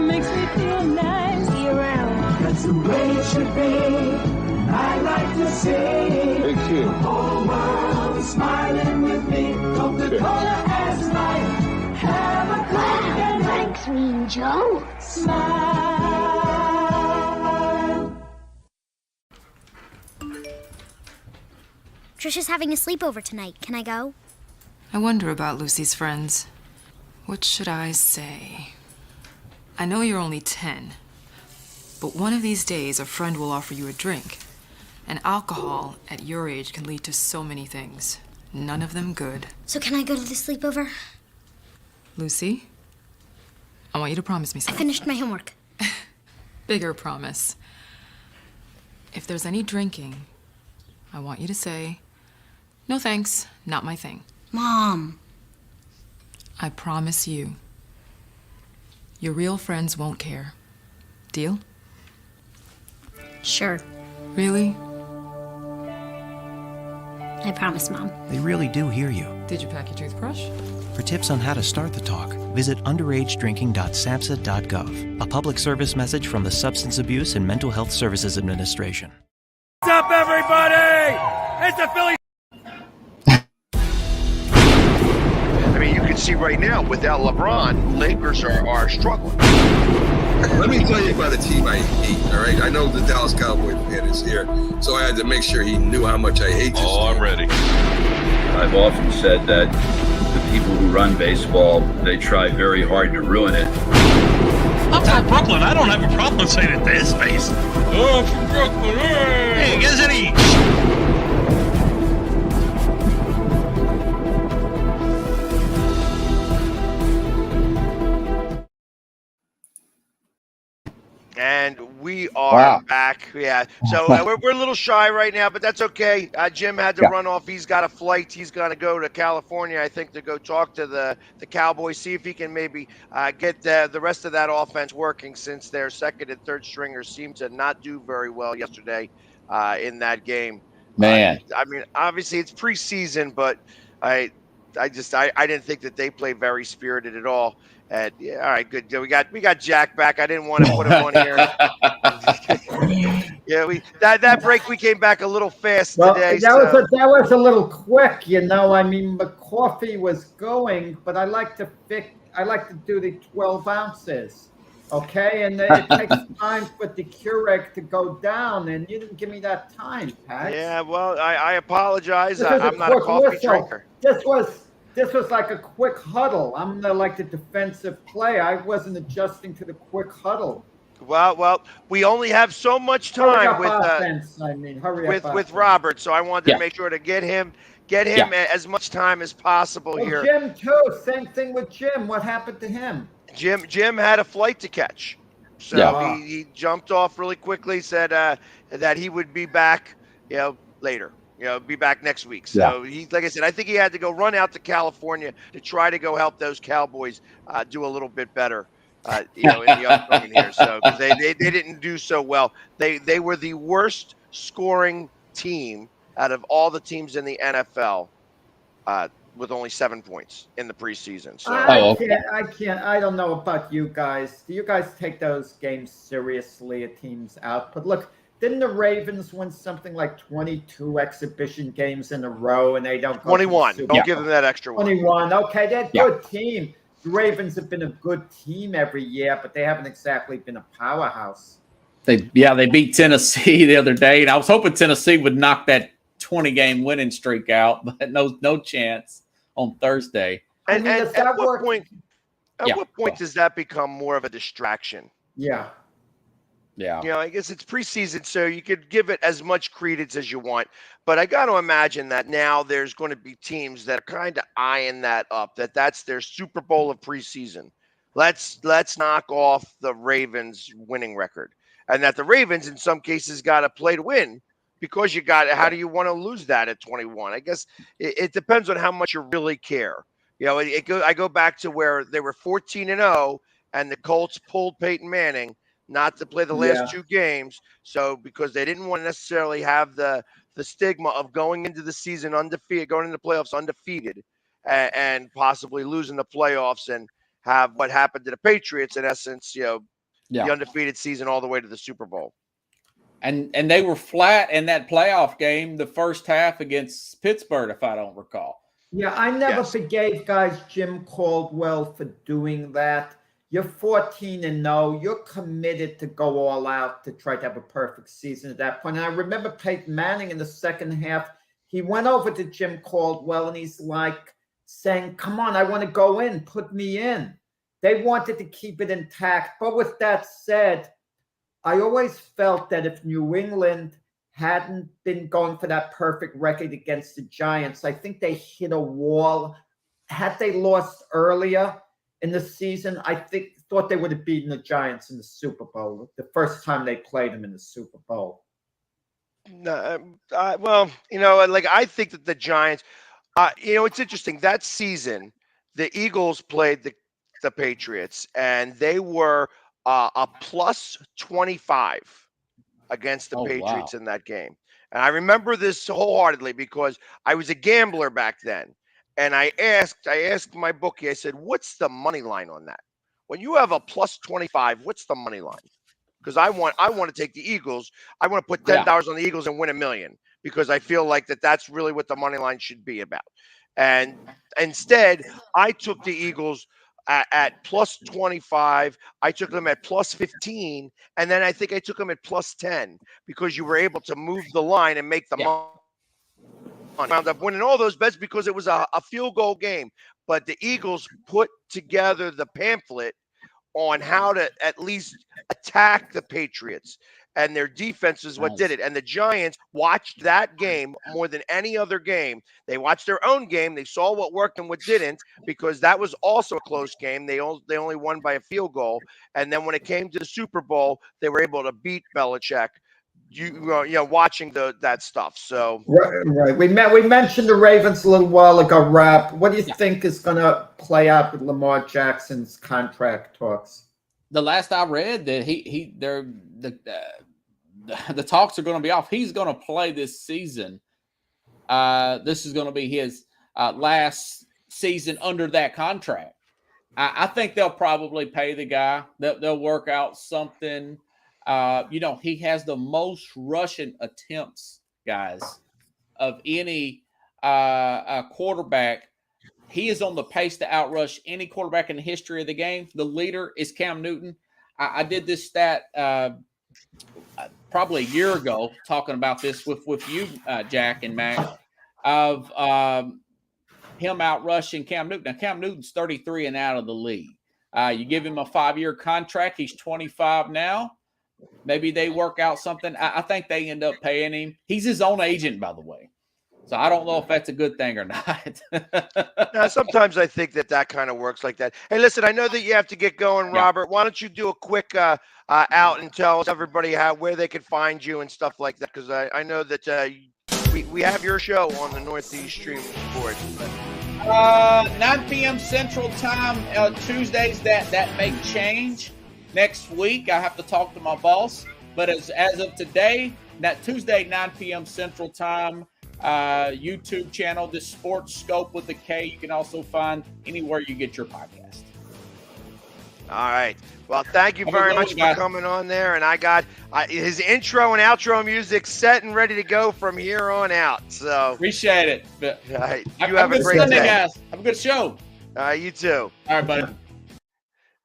Makes me feel nice. See you around. That's the way it should be. I like to see Hey, kid. the whole world is smiling with me. Coca-Cola as life. Have a Coke Wow, and a thanks, Mean Joe. smile. Trisha's having a sleepover tonight. Can I go? I wonder about Lucy's friends. What should I say? I know you're only 10, but one of these days a friend will offer you a drink. And alcohol at your age can lead to so many things. None of them good. So can I go to the sleepover? Lucy, I want you to promise me I something. finished my homework. Bigger promise. If there's any drinking, I want you to say, "No thanks, not my thing." Mom. I promise you. Your real friends won't care. Deal? Sure. Really? I promise, Mom. They really do hear you. Did you pack your toothbrush? For tips on how to start the talk, visit underagedrinking.samhsa.gov. A public service message from the Substance Abuse and Mental Health Services Administration. What's up, everybody? It's the Philly. I mean, you can see right now, without LeBron, Lakers are struggling. Let me tell you about a team I hate, all right? I know the Dallas Cowboy fan is here, so I had to make sure he knew how much I hate this team. I'm ready. I've often said that the people who run baseball, they try very hard to ruin it. I'm from Brooklyn. I don't have a problem saying it to his face. Oh, I'm from Brooklyn. Hey, get us any. And we are back. Yeah. So we're a little shy right now, but that's okay. Jim had to run off. He's got a flight. He's going to go to California, I think, to go talk to the Cowboys, see if he can maybe get the rest of that offense working, since their second and third stringers seemed to not do very well yesterday in that game. Man. I mean, obviously it's preseason, but I didn't think that they played very spirited at all. And yeah, all right, good. We got Jack back. I didn't want to put him on here. Yeah, that break we came back a little fast today. That was a little quick, you know. I mean, McCoffey was going, but I like to do the 12 ounces. Okay, and it takes time for the Keurig to go down, and you didn't give me that time, Pat. Yeah, well, I apologize. I'm not a coffee drinker. This was like a quick huddle. I'm like the defensive play. I wasn't adjusting to the quick huddle. Well, we only have so much time with Robert, so I wanted to make sure to get him as much time as possible here. Jim too. Same thing with Jim. What happened to him? Jim had a flight to catch, so he jumped off really quickly. Said that he would be back, later. Be back next week. So he, like I said, I think he had to go run out to California to try to go help those Cowboys do a little bit better, in the upcoming year. So because they didn't do so well. They were the worst scoring team out of all the teams in the NFL, with only 7 points in the preseason. So I can't. I don't know about you guys. Do you guys take those games seriously? A team's output. Look. Didn't the Ravens win something like 22 exhibition games in a row, and they don't go 21. Don't give them that extra one. 21. Okay, they're a good team. The Ravens have been a good team every year, but they haven't exactly been a powerhouse. They beat Tennessee the other day, and I was hoping Tennessee would knock that 20-game winning streak out, but no chance on Thursday. And at what point does that become more of a distraction? Yeah. Yeah. I guess it's preseason, so you could give it as much credence as you want. But I got to imagine that now there's going to be teams that are kind of eyeing that up, that's their Super Bowl of preseason. Let's knock off the Ravens winning record. And that the Ravens, in some cases, got to play to win because how do you want to lose that at 21? I guess it depends on how much you really care. I go back to where they were 14-0 and the Colts pulled Peyton Manning not to play the last 2 games. So because they didn't want to necessarily have the stigma of going into the season undefeated, going into the playoffs undefeated and possibly losing the playoffs and have what happened to the Patriots, in essence, the undefeated season all the way to the Super Bowl. And they were flat in that playoff game, the first half against Pittsburgh, if I don't recall. Yeah, I never forgave guys Jim Caldwell for doing that. You're 14-0. You're committed to go all out to try to have a perfect season at that point. And I remember Peyton Manning in the second half, he went over to Jim Caldwell and he's like saying, come on, I want to go in, put me in. They wanted to keep it intact. But with that said, I always felt that if New England hadn't been going for that perfect record against the Giants, I think they hit a wall. Had they lost earlier in the season, I thought they would have beaten the Giants in the Super Bowl, the first time they played them in the Super Bowl. No, I think that the Giants, it's interesting. That season, the Eagles played the Patriots, and they were a plus 25 against the Patriots in that game. And I remember this wholeheartedly because I was a gambler back then. And I asked my bookie, I said, what's the money line on that? When you have a plus 25, what's the money line? Because I want to take the Eagles. I want to put $10 on the Eagles and win $1 million because I feel like that's really what the money line should be about. And instead, I took the Eagles at plus 25. I took them at plus 15. And then I think I took them at plus 10 because you were able to move the line and make the money. Wound up winning all those bets because it was a field goal game. But the Eagles put together the pamphlet on how to at least attack the Patriots. And their defense is what did it. And the Giants watched that game more than any other game. They watched their own game. They saw what worked and what didn't because that was also a close game. They only won by a field goal. And then when it came to the Super Bowl, they were able to beat Belichick. Watching that stuff. So right. We mentioned the Ravens a little while ago. Rob, what do you think is going to play out with Lamar Jackson's contract talks? The last I read that the talks are going to be off. He's going to play this season. This is going to be his last season under that contract. I think they'll probably pay the guy. They'll work out something. He has the most rushing attempts, guys, of any quarterback. He is on the pace to outrush any quarterback in the history of the game. The leader is Cam Newton. I did this stat probably a year ago, talking about this with you, Jack and Mac, of him outrushing Cam Newton. Now, Cam Newton's 33 and out of the league. You give him a 5-year contract. He's 25 now. Maybe they work out something. I think they end up paying him. He's his own agent, by the way. So I don't know if that's a good thing or not. Now, sometimes I think that kind of works like that. Hey, listen, I know that you have to get going, Robert. Why don't you do a quick out and tell everybody where they can find you and stuff like that? Because I know that we have your show on the Northeast Stream Sports. 9 p.m. Central Time, Tuesdays. That may change. Next week, I have to talk to my boss. But as of today, that Tuesday, 9 p.m. Central Time, YouTube channel, the Sports Scope with a K. You can also find anywhere you get your podcast. All right. Well, thank you very much for coming on there. And I got his intro and outro music set and ready to go from here on out. So appreciate it. All right. You have a great Sunday, day. Guys. Have a good show. You too. All right, buddy.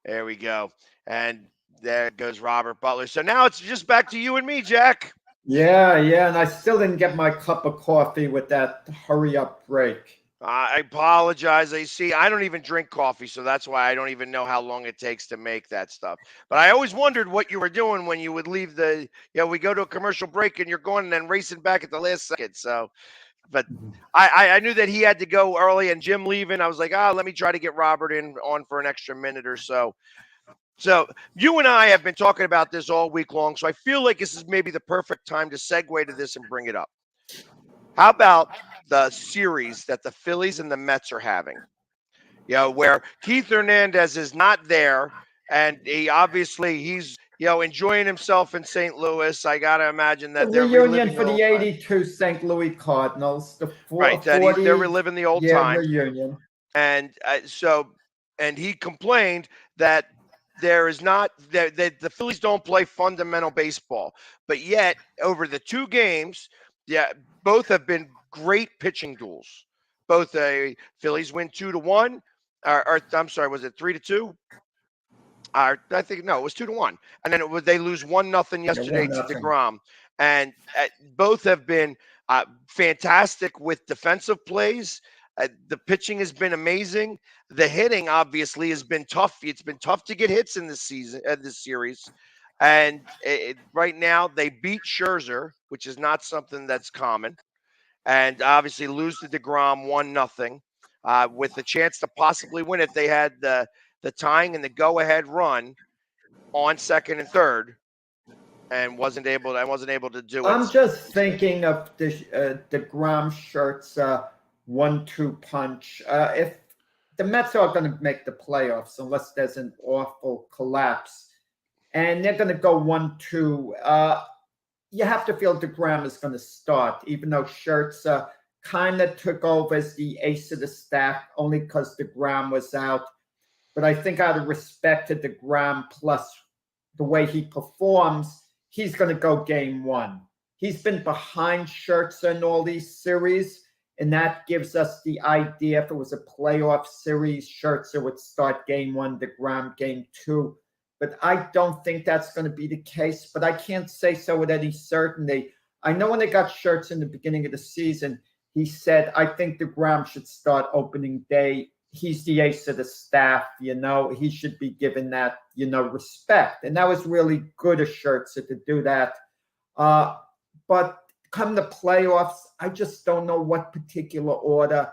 There we go. And There goes Robert Butler. So now it's just back to you and me, Jack. Yeah, and I still didn't get my cup of coffee with that hurry up break. I apologize. I don't even drink coffee, so that's why I don't even know how long it takes to make that stuff. But I always wondered what you were doing when you would leave we go to a commercial break and you're going and then racing back at the last second. So, but I knew that he had to go early and Jim leaving. I was like, let me try to get Robert on for an extra minute or so. So you and I have been talking about this all week long. So I feel like this is maybe the perfect time to segue to this and bring it up. How about the series that the Phillies and the Mets are having? Where Keith Hernandez is not there, and he's enjoying himself in St. Louis. I gotta imagine that the they're reunion for the the '82 St. Louis Cardinals. They're reliving the old time reunion. And and he complained that there is not that the Phillies don't play fundamental baseball, but yet over the two games, both have been great pitching duels. Both Phillies win 2-1, or I'm sorry, was it 3-2? I think no, it was 2-1, and then they lose 1-0 yesterday to DeGrom, and both have been fantastic with defensive plays. The pitching has been amazing. The hitting obviously has been tough. It's been tough to get hits in this series. And right now they beat Scherzer, which is not something that's common. And obviously lose to DeGrom 1-0 with the chance to possibly win if they had the tying and the go-ahead run on second and third, and wasn't able to do it. I'm just thinking of the DeGrom shirts 1-2 punch. If the Mets are going to make the playoffs unless there's an awful collapse, and they're going to go 1-2, you have to feel DeGrom is going to start, even though Schertz kind of took over as the ace of the staff only because DeGrom was out. But I think out of respect to DeGrom, plus the way he performs, he's going to go game one. He's been behind Schertz in all these series, and that gives us the idea if it was a playoff series, Schertzer would start game one, DeGrom game two. But I don't think that's going to be the case. But I can't say so with any certainty. I know when they got Schertz in the beginning of the season, he said, I think DeGrom should start opening day. He's the ace of the staff, he should be given that, respect. And that was really good of Schertzer to do that. But come the playoffs, I just don't know what particular order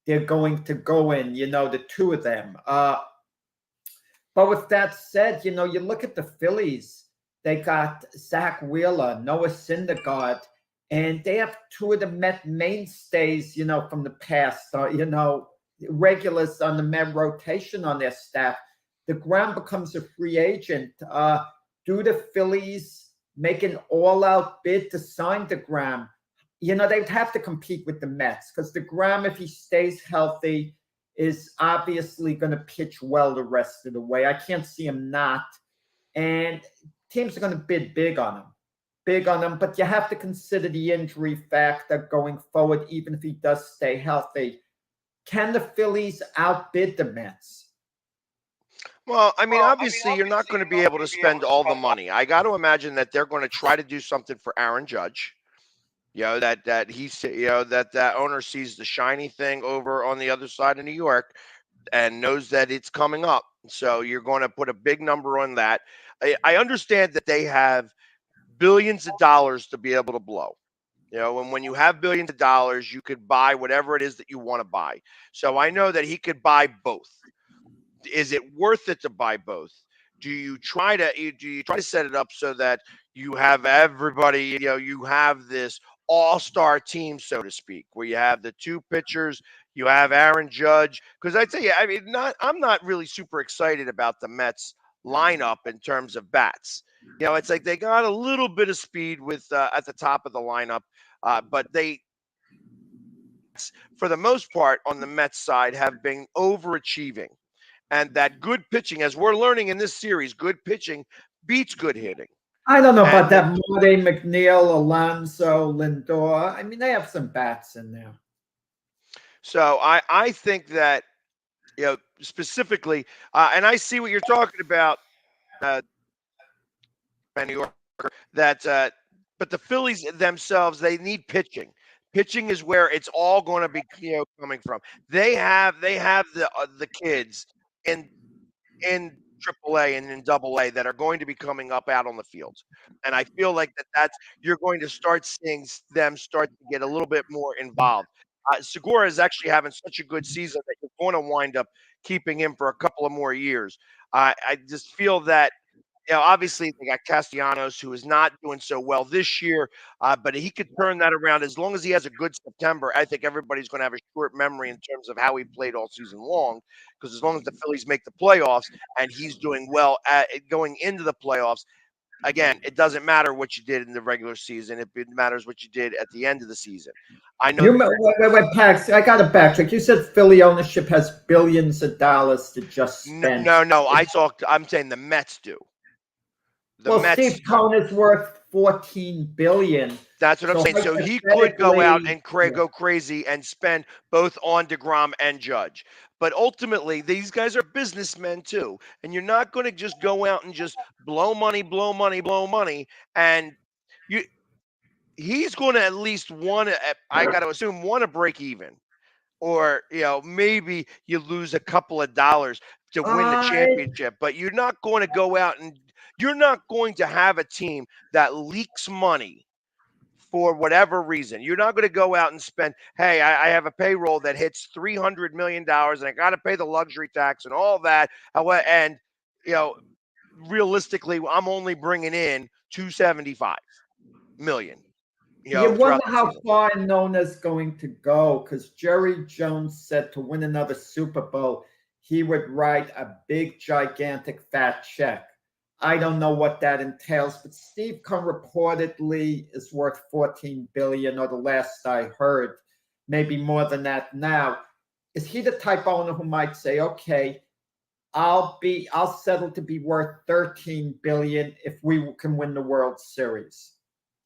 they're going to go in, the two of them. But with that said, you look at the Phillies, they got Zach Wheeler, Noah Syndergaard, and they have two of the Met mainstays, from the past, regulars on the Met rotation on their staff. DeGrom becomes a free agent. Do the Phillies make an all-out bid to sign DeGrom? They'd have to compete with the Mets because DeGrom, if he stays healthy, is obviously going to pitch well the rest of the way. I can't see him not. And teams are going to bid big on him. But you have to consider the injury factor going forward, even if he does stay healthy. Can the Phillies outbid the Mets? Well, obviously you're not going to be able to spend all the money. I got to imagine that they're going to try to do something for Aaron Judge. That owner sees the shiny thing over on the other side of New York and knows that it's coming up. So you're going to put a big number on that. I understand that they have billions of dollars to be able to blow. And when you have billions of dollars, you could buy whatever it is that you want to buy. So I know that he could buy both. Is it worth it to buy both? Do you try to set it up so that you have everybody, you have this all-star team, so to speak, where you have the two pitchers, you have Aaron Judge? Because I tell you, I'm not really super excited about the Mets lineup in terms of bats. It's like they got a little bit of speed with at the top of the lineup, but they, for the most part, on the Mets side, have been overachieving. And that good pitching, as we're learning in this series, good pitching beats good hitting. I don't know about that. Marty, McNeil, Alonso, Lindor. They have some bats in there. So I think that, specifically, and I see what you're talking about, New Yorker, that but the Phillies themselves, they need pitching. Pitching is where it's all going to be, coming from. They have the kids in AAA and in AA that are going to be coming up out on the fields, and I feel like that's you're going to start seeing them start to get a little bit more involved. Segura is actually having such a good season that you're going to wind up keeping him for a couple of more years. I just feel that, obviously they got Castellanos, who is not doing so well this year, but he could turn that around as long as he has a good September. I think everybody's going to have a short memory in terms of how he played all season long, because as long as the Phillies make the playoffs and he's doing well at going into the playoffs, again, it doesn't matter what you did in the regular season. It matters what you did at the end of the season. I know. Wait, Pax, I got to backtrack. You said Philly ownership has billions of dollars to just spend. No. I'm saying the Mets do. Mets, Steve Cohen is worth $14 billion. That's what I'm saying. So he could go out and go crazy and spend both on DeGrom and Judge. But ultimately, these guys are businessmen too, and you're not going to just go out and just blow money. And he's going to at least I got to assume, want to break even, or maybe you lose a couple of dollars to win the championship. But you're not going to go out and you're not going to have a team that leaks money for whatever reason. You're not going to go out and spend, hey, I have a payroll that hits $300 million and I got to pay the luxury tax and all that. And, realistically, I'm only bringing in $275 million. You wonder how far Nona's going to go, because Jerry Jones said to win another Super Bowl, he would write a big, gigantic, fat check. I don't know what that entails, but Steve Cohen reportedly is worth $14 billion, or the last I heard, maybe more than that now. Is he the type owner who might say, okay, I'll settle to be worth $13 billion if we can win the World Series?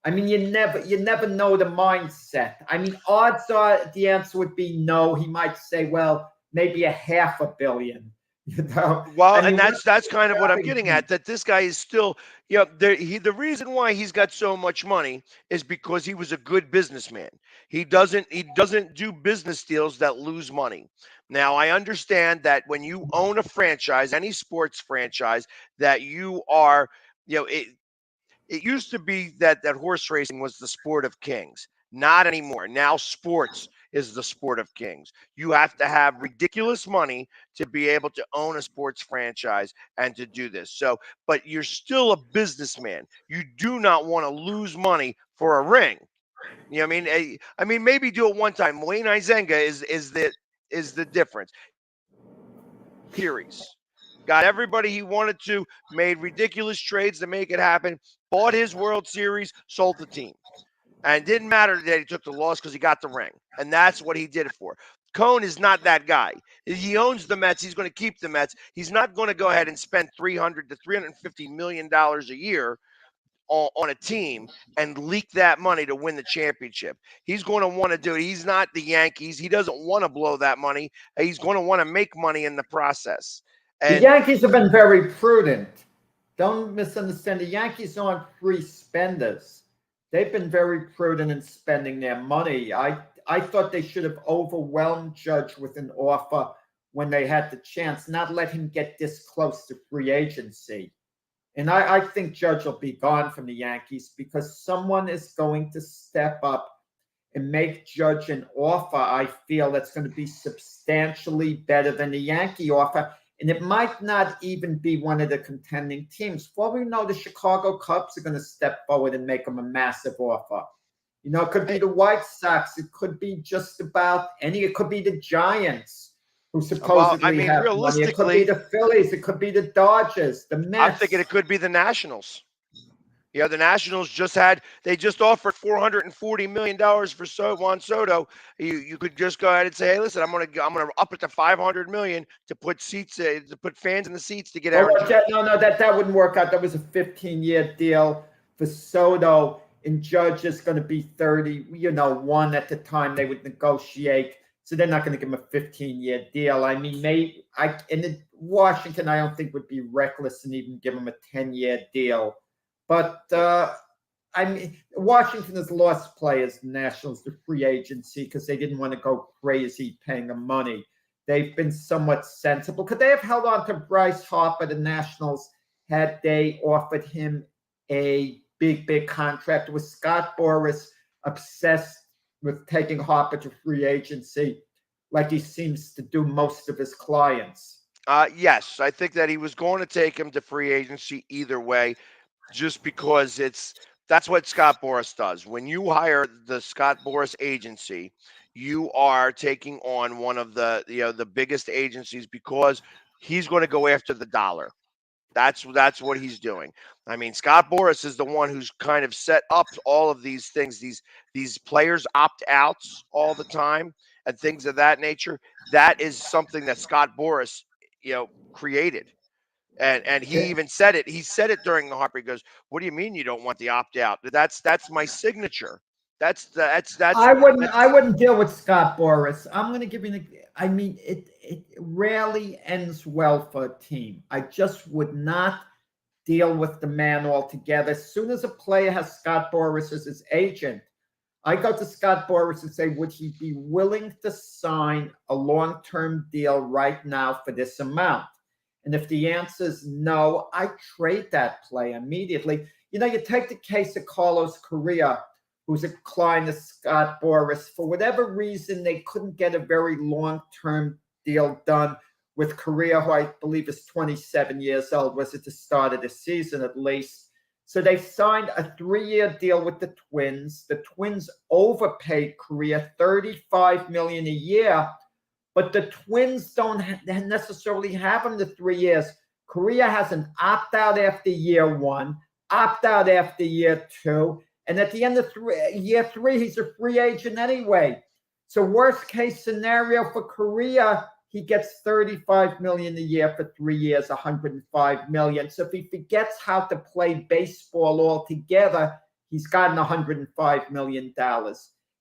I mean, you never know the mindset. I mean, odds are the answer would be no. He might say, well, maybe $500 million. Well, and that's kind of what I'm getting at, that this guy is still, the reason why he's got so much money is because he was a good businessman. He doesn't do business deals that lose money. Now, I understand that when you own a franchise, any sports franchise, that you are, it used to be that horse racing was the sport of kings. Not anymore. Now sports is the sport of kings. You have to have ridiculous money to be able to own a sports franchise and to do this. So, but you're still a businessman. You do not want to lose money for a ring. I mean, maybe do it one time. Wayne Izenga is the difference. Series. Got everybody he wanted to, made ridiculous trades to make it happen, bought his World Series, sold the team. And it didn't matter that he took the loss because he got the ring. And that's what he did it for. Cohen is not that guy. He owns the Mets. He's going to keep the Mets. He's not going to go ahead and spend $300 to $350 million a year on a team and leak that money to win the championship. He's going to want to do it. He's not the Yankees. He doesn't want to blow that money. He's going to want to make money in the process. And the Yankees have been very prudent. Don't misunderstand. The Yankees aren't free spenders. They've been very prudent in spending their money. I thought they should have overwhelmed Judge with an offer when they had the chance, not let him get this close to free agency. And I think Judge will be gone from the Yankees because someone is going to step up and make Judge an offer, I feel, that's going to be substantially better than the Yankee offer. And it might not even be one of the contending teams. For all we know, the Chicago Cubs are going to step forward and make them a massive offer. It could be the White Sox. It could be just about any. It could be the Giants, who supposedly have money. It could be the Phillies. It could be the Dodgers, the Mets. I'm thinking it could be the Nationals. The Nationals just offered $440 million for Juan Soto. You could just go ahead and say, hey, listen, I'm gonna up it to $500 million to put seats, to put fans in the seats to get Aaron. No, that wouldn't work out. That was a 15-year deal for Soto, and Judge is going to be 31 at the time they would negotiate. So they're not going to give him a 15-year deal. I mean, Washington, I don't think would be reckless and even give him a 10-year deal But I mean, Washington has lost players, the Nationals, to free agency because they didn't want to go crazy paying them money. They've been somewhat sensible. Could they have held on to Bryce Harper, the Nationals, had they offered him a big contract? Was Scott Boras obsessed with taking Harper to free agency like he seems to do most of his clients? Yes, I think that he was going to take him to free agency either way, just because that's what Scott Boras does. When you hire the Scott Boras agency, you are taking on one of the biggest agencies because he's going to go after the dollar. That's what he's doing. I mean, Scott Boras is the one who's kind of set up all of these things, these players opt outs all the time and things of that nature. That is something that Scott Boras, created. And he even said it. He said it during the Harper. He goes, "What do you mean you don't want the opt out? That's my signature. That's." I wouldn't deal with Scott Boras. I'm going to give you. I mean, it rarely ends well for a team. I just would not deal with the man altogether. As soon as a player has Scott Boras as his agent, I go to Scott Boras and say, would he be willing to sign a long-term deal right now for this amount? And if the answer is no, I trade that player immediately. You take the case of Carlos Correa, who's a client of Scott Boras. For whatever reason, they couldn't get a very long-term deal done with Correa, who I believe is 27 years old, was at the start of the season at least. So they signed a 3-year deal with the Twins. The Twins overpaid Correa $35 million a year, but the Twins don't necessarily have him to 3 years. Correa has an opt-out after year 1, opt-out after year 2, and at the end of year 3, he's a free agent anyway. So worst case scenario for Correa, he gets $35 million a year for 3 years, $105 million. So if he forgets how to play baseball altogether, he's gotten $105 million.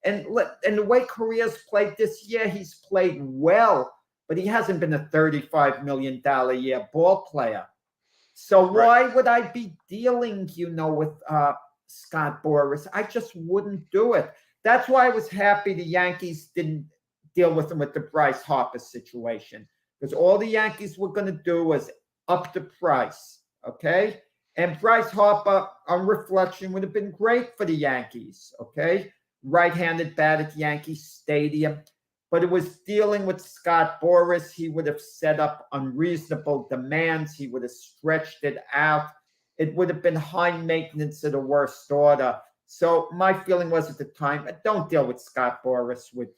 And the way Correa's played this year, he's played well, but he hasn't been a $35 million a year ball player. So why would I be dealing, with Scott Boras? I just wouldn't do it. That's why I was happy the Yankees didn't deal with him with the Bryce Harper situation, because all the Yankees were going to do was up the price, okay? And Bryce Harper, on reflection, would have been great for the Yankees, okay? Right-handed bat at Yankee Stadium. But it was dealing with Scott Boras. He would have set up unreasonable demands. He would have stretched it out. It would have been high maintenance of the worst order. So my feeling was at the time, don't deal with Scott Boras with,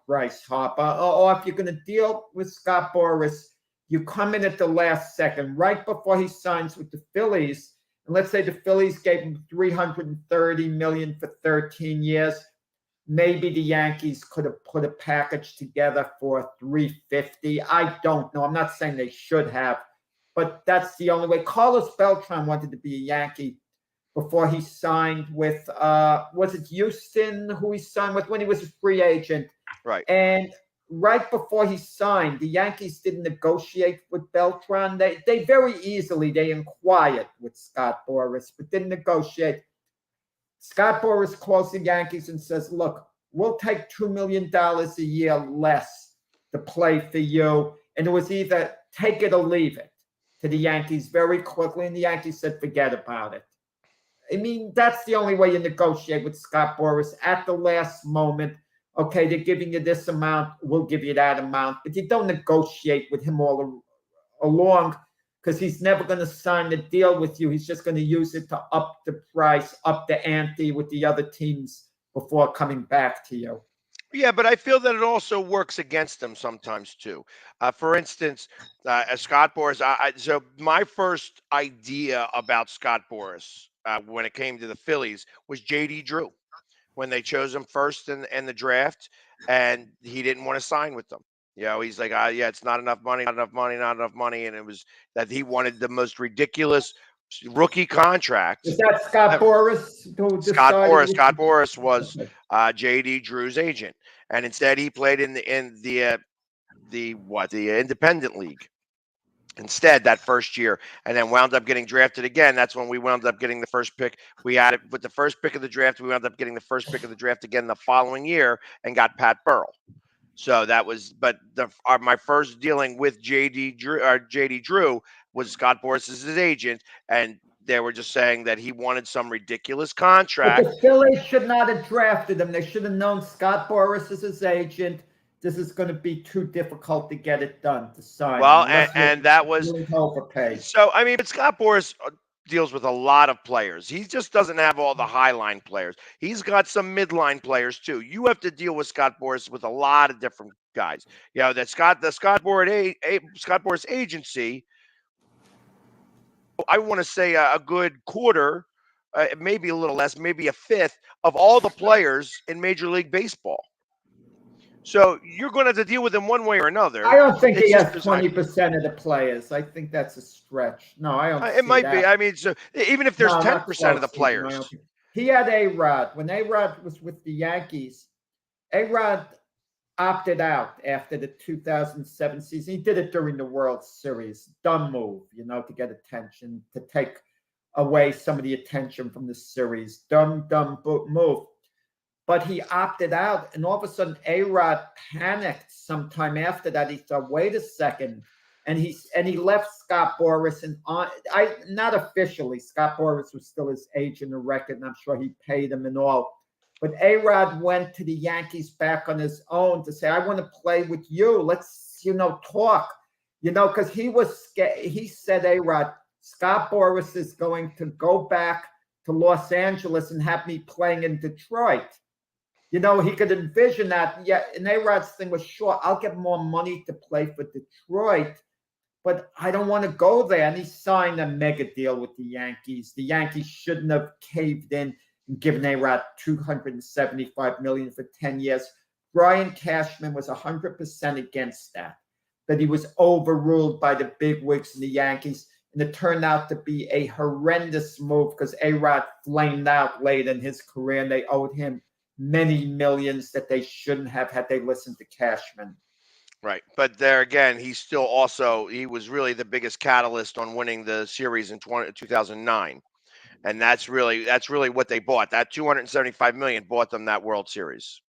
Bryce Harper. Or if you're going to deal with Scott Boras, you come in at the last second, right before he signs with the Phillies. And let's say the Phillies gave him $330 million for 13 years. Maybe the Yankees could have put a package together for $350. I don't know. I'm not saying they should have, but that's the only way. Carlos Beltran wanted to be a Yankee before he signed with, was it Houston who he signed with when he was a free agent? Right. And right before he signed, the Yankees didn't negotiate with Beltran. They very easily, they inquired with Scott Boras, but didn't negotiate. Scott Boras calls the Yankees and says, look, we'll take $2 million a year less to play for you. And it was either take it or leave it to the Yankees very quickly. And the Yankees said, forget about it. I mean, that's the only way you negotiate with Scott Boras at the last moment. Okay, they're giving you this amount, we'll give you that amount. But you don't negotiate with him all along, because he's never going to sign the deal with you. He's just going to use it to up the price, up the ante with the other teams before coming back to you. Yeah, but I feel that it also works against them sometimes too. For instance, as Scott Boras, so my first idea about Scott Boras when it came to the Phillies was J.D. Drew, when they chose him first in the draft, and he didn't want to sign with them. He's like, yeah, it's not enough money. And it was that he wanted the most ridiculous rookie contract. Is that Scott Boras? Scott Boras was J.D. Drew's agent, and instead he played in the Independent League, instead that first year, and then wound up getting drafted again. That's when we wound up getting the first pick. We had it with the first pick of the draft. We wound up getting the first pick of the draft again the following year and got Pat Burrell. So that was, but my first dealing with JD Drew was Scott Boras as his agent, and they were just saying that he wanted some ridiculous But contract. the Phillies should not have drafted him. They should have known Scott Boras is his agent. This is going to be too difficult to get it done to sign. Well, unless and you're that was willing to overpay. so. I mean, but Scott Boras deals with a lot of players. He just doesn't have all the high line players. He's got some midline players too. You have to deal with Scott Boras with a lot of different guys. You know that Scott Boras agency. I want to say a good quarter, maybe a little less, maybe a fifth of all the players in Major League Baseball. So you're going to have to deal with him one way or another. I don't think It's he just has 20% of the players. I think that's a stretch. No, I don't. It might be. I mean, so even if there's No, 10% not of the close, Stephen, I players. don't think. He had A-Rod. When A-Rod was with the Yankees, A-Rod opted out after the 2007 season. He did it during the World Series. Dumb move, to get attention, to take away some of the attention from the series. Dumb move. But he opted out, and all of a sudden, A-Rod panicked sometime after that. He thought, wait a second. And he left Scott Boras, and not officially. Scott Boras was still his agent of record, and I'm sure he paid him and all. But A-Rod went to the Yankees back on his own to say, I want to play with you. Let's, talk. Because he was scared. He said, A-Rod, Scott Boras is going to go back to Los Angeles and have me playing in Detroit. He could envision that. Yeah, and A-Rod's thing was, sure, I'll get more money to play for Detroit, but I don't want to go there. And he signed a mega deal with the Yankees. The Yankees shouldn't have caved in and given A-Rod $275 million for 10 years. Brian Cashman was 100% against that he was overruled by the bigwigs in the Yankees. And it turned out to be a horrendous move because A-Rod flamed out late in his career, and they owed him many millions that they shouldn't have had they listened to Cashman. Right. But there again, he was really the biggest catalyst on winning the series in 2009. And that's really what they bought. That $275 million bought them that World Series.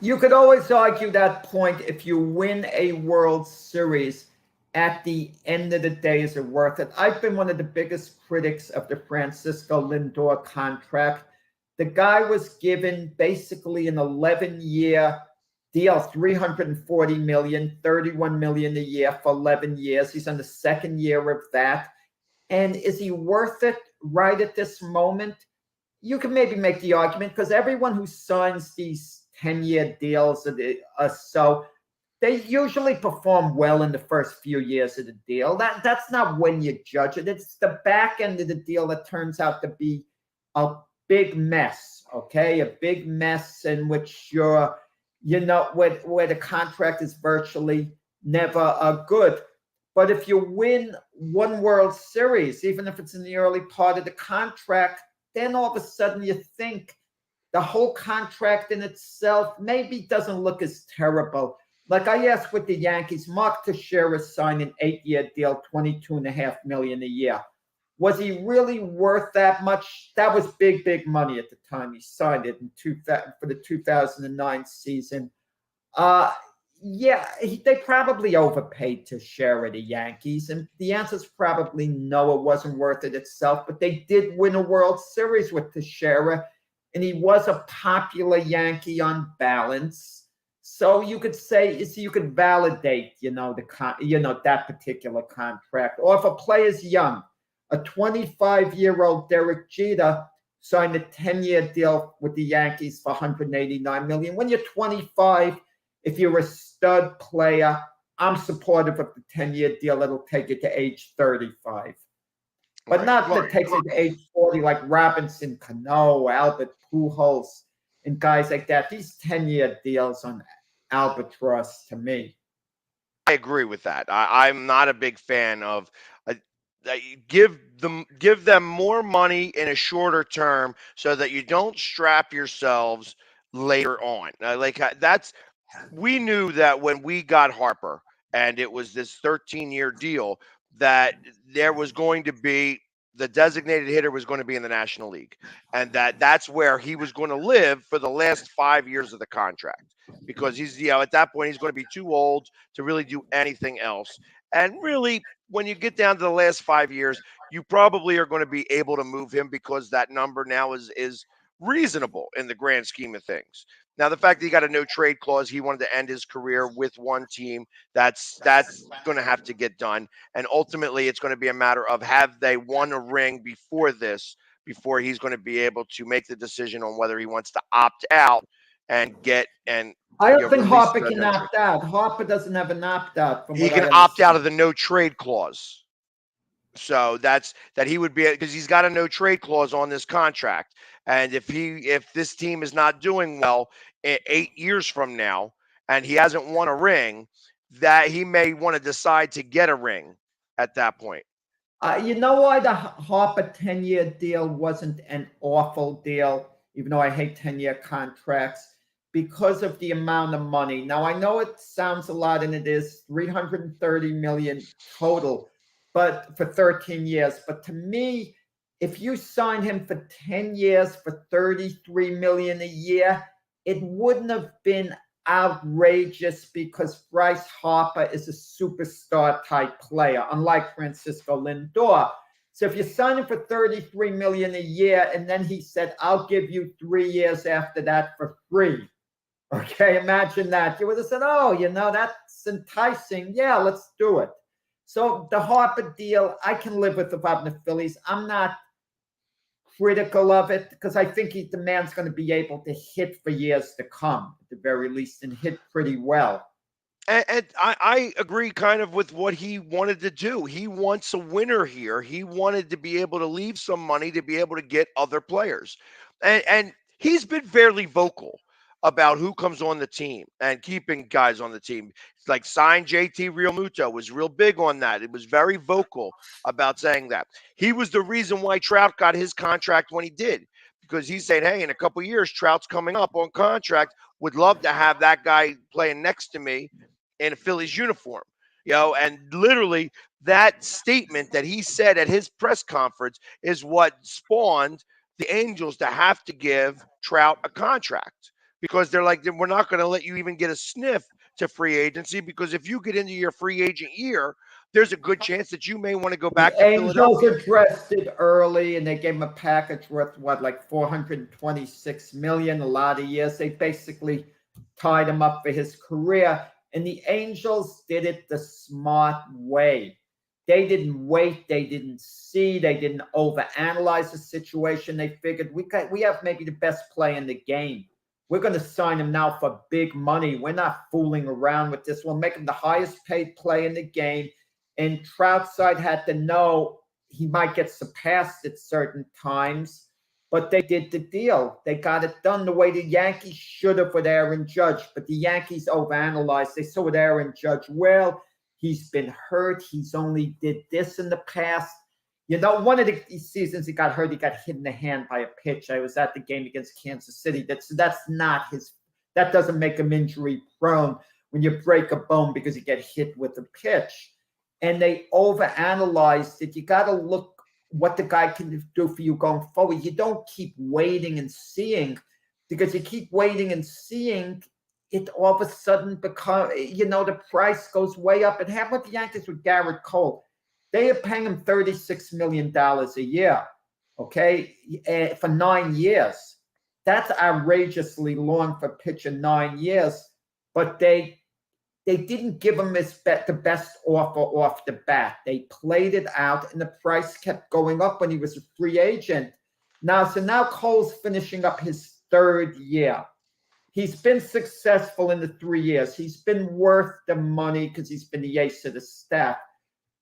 You could always argue that point. If you win a World Series, at the end of the day, is it worth it? I've been one of the biggest critics of the Francisco Lindor contract. The guy was given basically an 11-year deal, $340 million, $31 million a year for 11 years. He's on the second year of that. And is he worth it right at this moment? You can maybe make the argument because everyone who signs these 10-year deals so they usually perform well in the first few years of the deal. That's not when you judge it. It's the back end of the deal that turns out to be a big mess, okay? A big mess in which where the contract is virtually never good. But if you win one World Series, even if it's in the early part of the contract, then all of a sudden you think the whole contract in itself maybe doesn't look as terrible. Like I asked with the Yankees, Mark Teixeira signed an 8-year deal, $22.5 million a year. Was he really worth that much? That was big money at the time he signed it for the 2009 season. They probably overpaid Teixeira, the Yankees, and the answer is probably no, it wasn't worth it itself. But they did win a World Series with Teixeira, and he was a popular Yankee on balance. So you could say, you could validate, that particular contract. Or if a player's young, a 25-year-old Derek Jeter signed a 10-year deal with the Yankees for $189 million. When you're 25, if you're a stud player, I'm supportive of the 10-year deal that'll take you to age 35. But not that takes you to age 40 like Robinson Cano, Albert Pujols, and guys like that. These 10-year deals on albatross to me. I agree with that. I'm not a big fan of give them more money in a shorter term so that you don't strap yourselves later on. We knew that when we got Harper and it was this 13-year deal, that there was going to be the designated hitter was going to be in the National League, and that's where he was going to live for the last 5 years of the contract, because he's, at that point he's going to be too old to really do anything else. And really, when you get down to the last 5 years, you probably are going to be able to move him, because that number now is reasonable in the grand scheme of things. Now, the fact that he got a no trade clause, he wanted to end his career with one team, that's going to have to get done. And ultimately, it's going to be a matter of, have they won a ring before this, before he's going to be able to make the decision on whether he wants to opt out and get and. I don't think Harper can opt out. Harper doesn't have an opt out. He can opt out of the no trade clause. So that he would be, because he's got a no trade clause on this contract. And if this team is not doing well 8 years from now, and he hasn't won a ring, that he may want to decide to get a ring at that point. You know why the Harper 10-year deal wasn't an awful deal, even though I hate 10-year contracts? Because of the amount of money. Now, I know it sounds a lot, and it is $330 million total, but for 13 years. But to me, if you sign him for 10 years for $33 million a year, it wouldn't have been outrageous, because Bryce Harper is a superstar type player, unlike Francisco Lindor. So if you sign him for $33 million a year, and then he said, "I'll give you 3 years after that for free." Okay, imagine that. You would have said, "Oh, that's enticing. Yeah, let's do it." So the Harper deal, I can live with if I'm the Phillies. I'm not critical of it, because I think the man's going to be able to hit for years to come, at the very least, and hit pretty well. And I agree kind of with what he wanted to do. He wants a winner here. He wanted to be able to leave some money to be able to get other players. And he's been fairly vocal about who comes on the team and keeping guys on the team. It's like sign JT Realmuto, was real big on that. It was very vocal about saying that. He was the reason why Trout got his contract when he did, because he said, "Hey, in a couple of years, Trout's coming up on contract. Would love to have that guy playing next to me in a Phillies uniform." And literally that statement that he said at his press conference is what spawned the Angels to have to give Trout a contract. Because they're like, we're not going to let you even get a sniff to free agency, because if you get into your free agent year, there's a good chance that you may want to go back to Philadelphia. Angels addressed it early, and they gave him a package worth, like $426 million, a lot of years. They basically tied him up for his career, and the Angels did it the smart way. They didn't wait. They didn't see. They didn't overanalyze the situation. They figured, we have maybe the best play in the game. We're going to sign him now for big money. We're not fooling around with this. We'll make him the highest paid play in the game. And Trout's side had to know he might get surpassed at certain times, but they did the deal. They got it done the way the Yankees should have with Aaron Judge, but the Yankees overanalyzed. They saw with Aaron Judge, well, he's been hurt. He's only did this in the past. One of the seasons he got hurt, he got hit in the hand by a pitch. I was at the game against Kansas City. That's not his. That doesn't make him injury prone when you break a bone because you get hit with a pitch. And they overanalyzed it. You got to look what the guy can do for you going forward. You don't keep waiting and seeing, because you keep waiting and seeing, it all of a sudden becomes, the price goes way up. And how about the Yankees with Garrett Cole? They are paying him $36 million a year, okay, for 9 years. That's outrageously long for a pitcher, 9 years. But they didn't give him the best offer off the bat. They played it out, and the price kept going up when he was a free agent. Now Cole's finishing up his 3rd year. He's been successful in the 3 years. He's been worth the money because he's been the ace of the staff.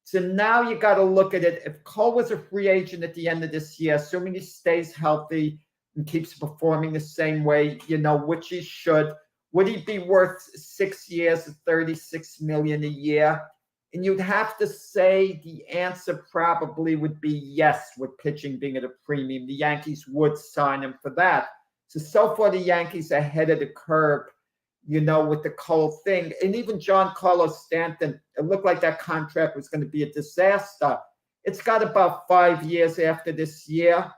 So now you got to look at it. If Cole was a free agent at the end of this year, assuming he stays healthy and keeps performing the same way, which he should, would he be worth 6 years at $36 million a year? And you'd have to say the answer probably would be yes, with pitching being at a premium. The Yankees would sign him for that. So far the Yankees are ahead of the curve. with the Cole thing. And even Giancarlo Stanton, it looked like that contract was going to be a disaster. It's got about 5 years after this year.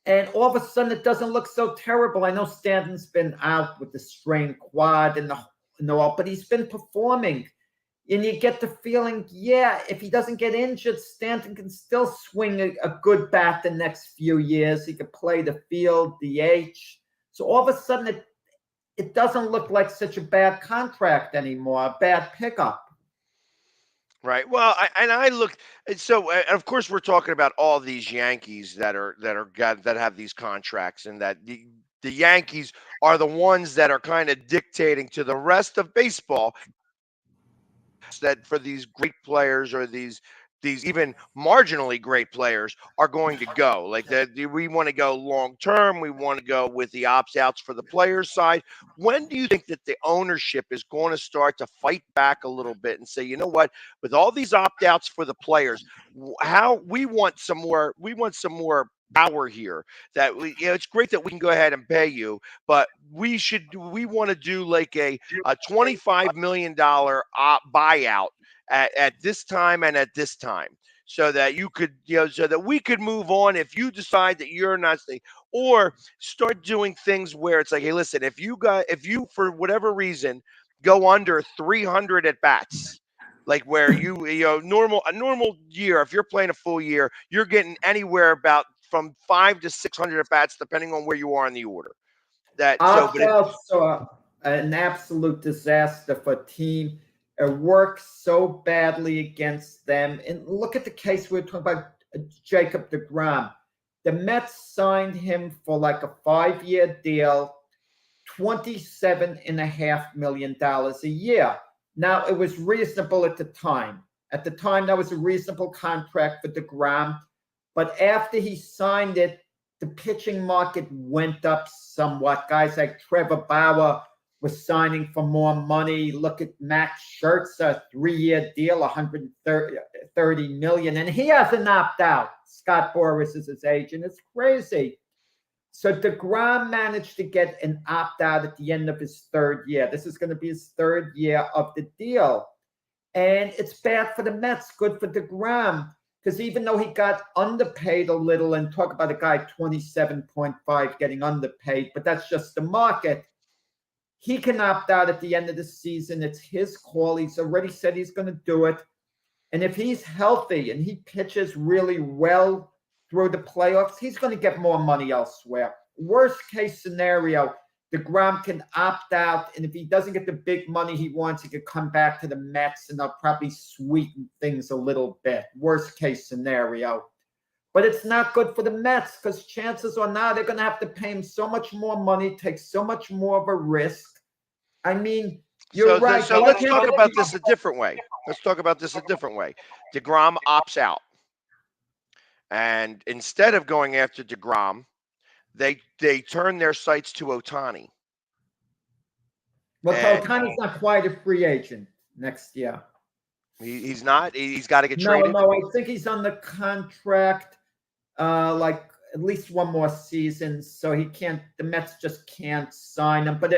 And all of a sudden, it doesn't look so terrible. I know Stanton's been out with the strained quad and all, but he's been performing. And you get the feeling, if he doesn't get injured, Stanton can still swing a good bat the next few years. He could play the field, DH. So all of a sudden, it doesn't look like such a bad contract anymore, a bad pickup. Right. Well, I look. So of course we're talking about all these Yankees that have these contracts, and that the Yankees are the ones that are kind of dictating to the rest of baseball that for these great players or these even marginally great players are going to go. Like we want to go long term. We want to go with the opt-outs for the players side. When do you think that the ownership is going to start to fight back a little bit and say, you know what, with all these opt-outs for the players, we want some more power here, that it's great that we can go ahead and pay you, but we want to do like a $25 million buyout at this time and at this time, so that you could, so that we could move on if you decide that you're not staying, or start doing things where it's like, hey, listen, if you for whatever reason go under 300 at bats, like where a normal year, if you're playing a full year, you're getting anywhere about from 500 to 600 at bats, depending on where you are in the order. Also, an absolute disaster for a team. It works so badly against them. And look at the case we're talking about, Jacob deGrom. The Mets signed him for like a 5-year deal, $27.5 million a year. Now, it was reasonable at the time. At the time, that was a reasonable contract for deGrom. But after he signed it, the pitching market went up somewhat. Guys like Trevor Bauer was signing for more money. Look at Max Scherzer, 3-year deal, $130 million, and he hasn't opted out. Scott Boras is his agent. It's crazy. So deGrom managed to get an opt-out at the end of his 3rd year. This is going to be his 3rd year of the deal. And it's bad for the Mets, good for deGrom, because even though he got underpaid a little, and talk about a guy 27.5 getting underpaid, but that's just the market, he can opt out at the end of the season. It's his call. He's already said he's going to do it. And if he's healthy and he pitches really well through the playoffs, he's going to get more money elsewhere. Worst case scenario, deGrom can opt out, and if he doesn't get the big money he wants, he could come back to the Mets, and they'll probably sweeten things a little bit. Worst case scenario. But it's not good for the Mets, because chances are now they're going to have to pay him so much more money, take so much more of a risk. I mean, you're right. So let's talk about this a different way. deGrom opts out. And instead of going after deGrom, they turn their sights to Ohtani. Well, Ohtani's not quite a free agent next year. He's not. He's got to get traded. No, I think he's on the contract like at least one more season, so he can't. The Mets just can't sign him. But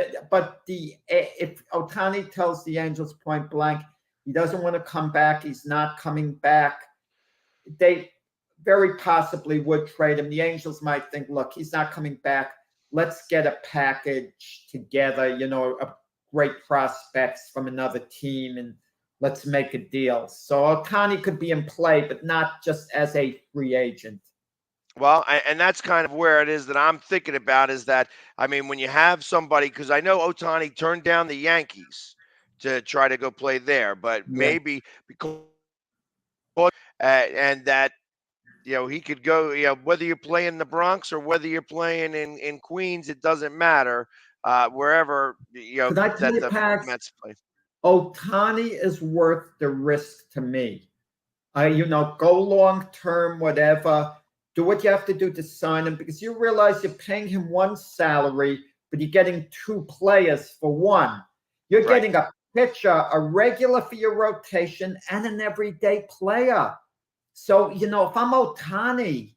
if Ohtani tells the Angels point blank he doesn't want to come back, he's not coming back, they very possibly would trade him. The Angels might think, look, he's not coming back. Let's get a package together, a great prospects from another team, and let's make a deal. So Ohtani could be in play, but not just as a free agent. Well, and that's kind of where it is that I'm thinking about, is that, I mean, when you have somebody, because I know Ohtani turned down the Yankees to try to go play there, but maybe because and that, he could go, whether you're playing in the Bronx or whether you're playing in Queens, it doesn't matter, wherever, that the Mets play. Ohtani is worth the risk to me. Go long term, whatever. Do what you have to do to sign him, because you realize you're paying him one salary, but you're getting 2 players for one. You're getting a pitcher, a regular for your rotation, and an everyday player. So, if I'm Ohtani,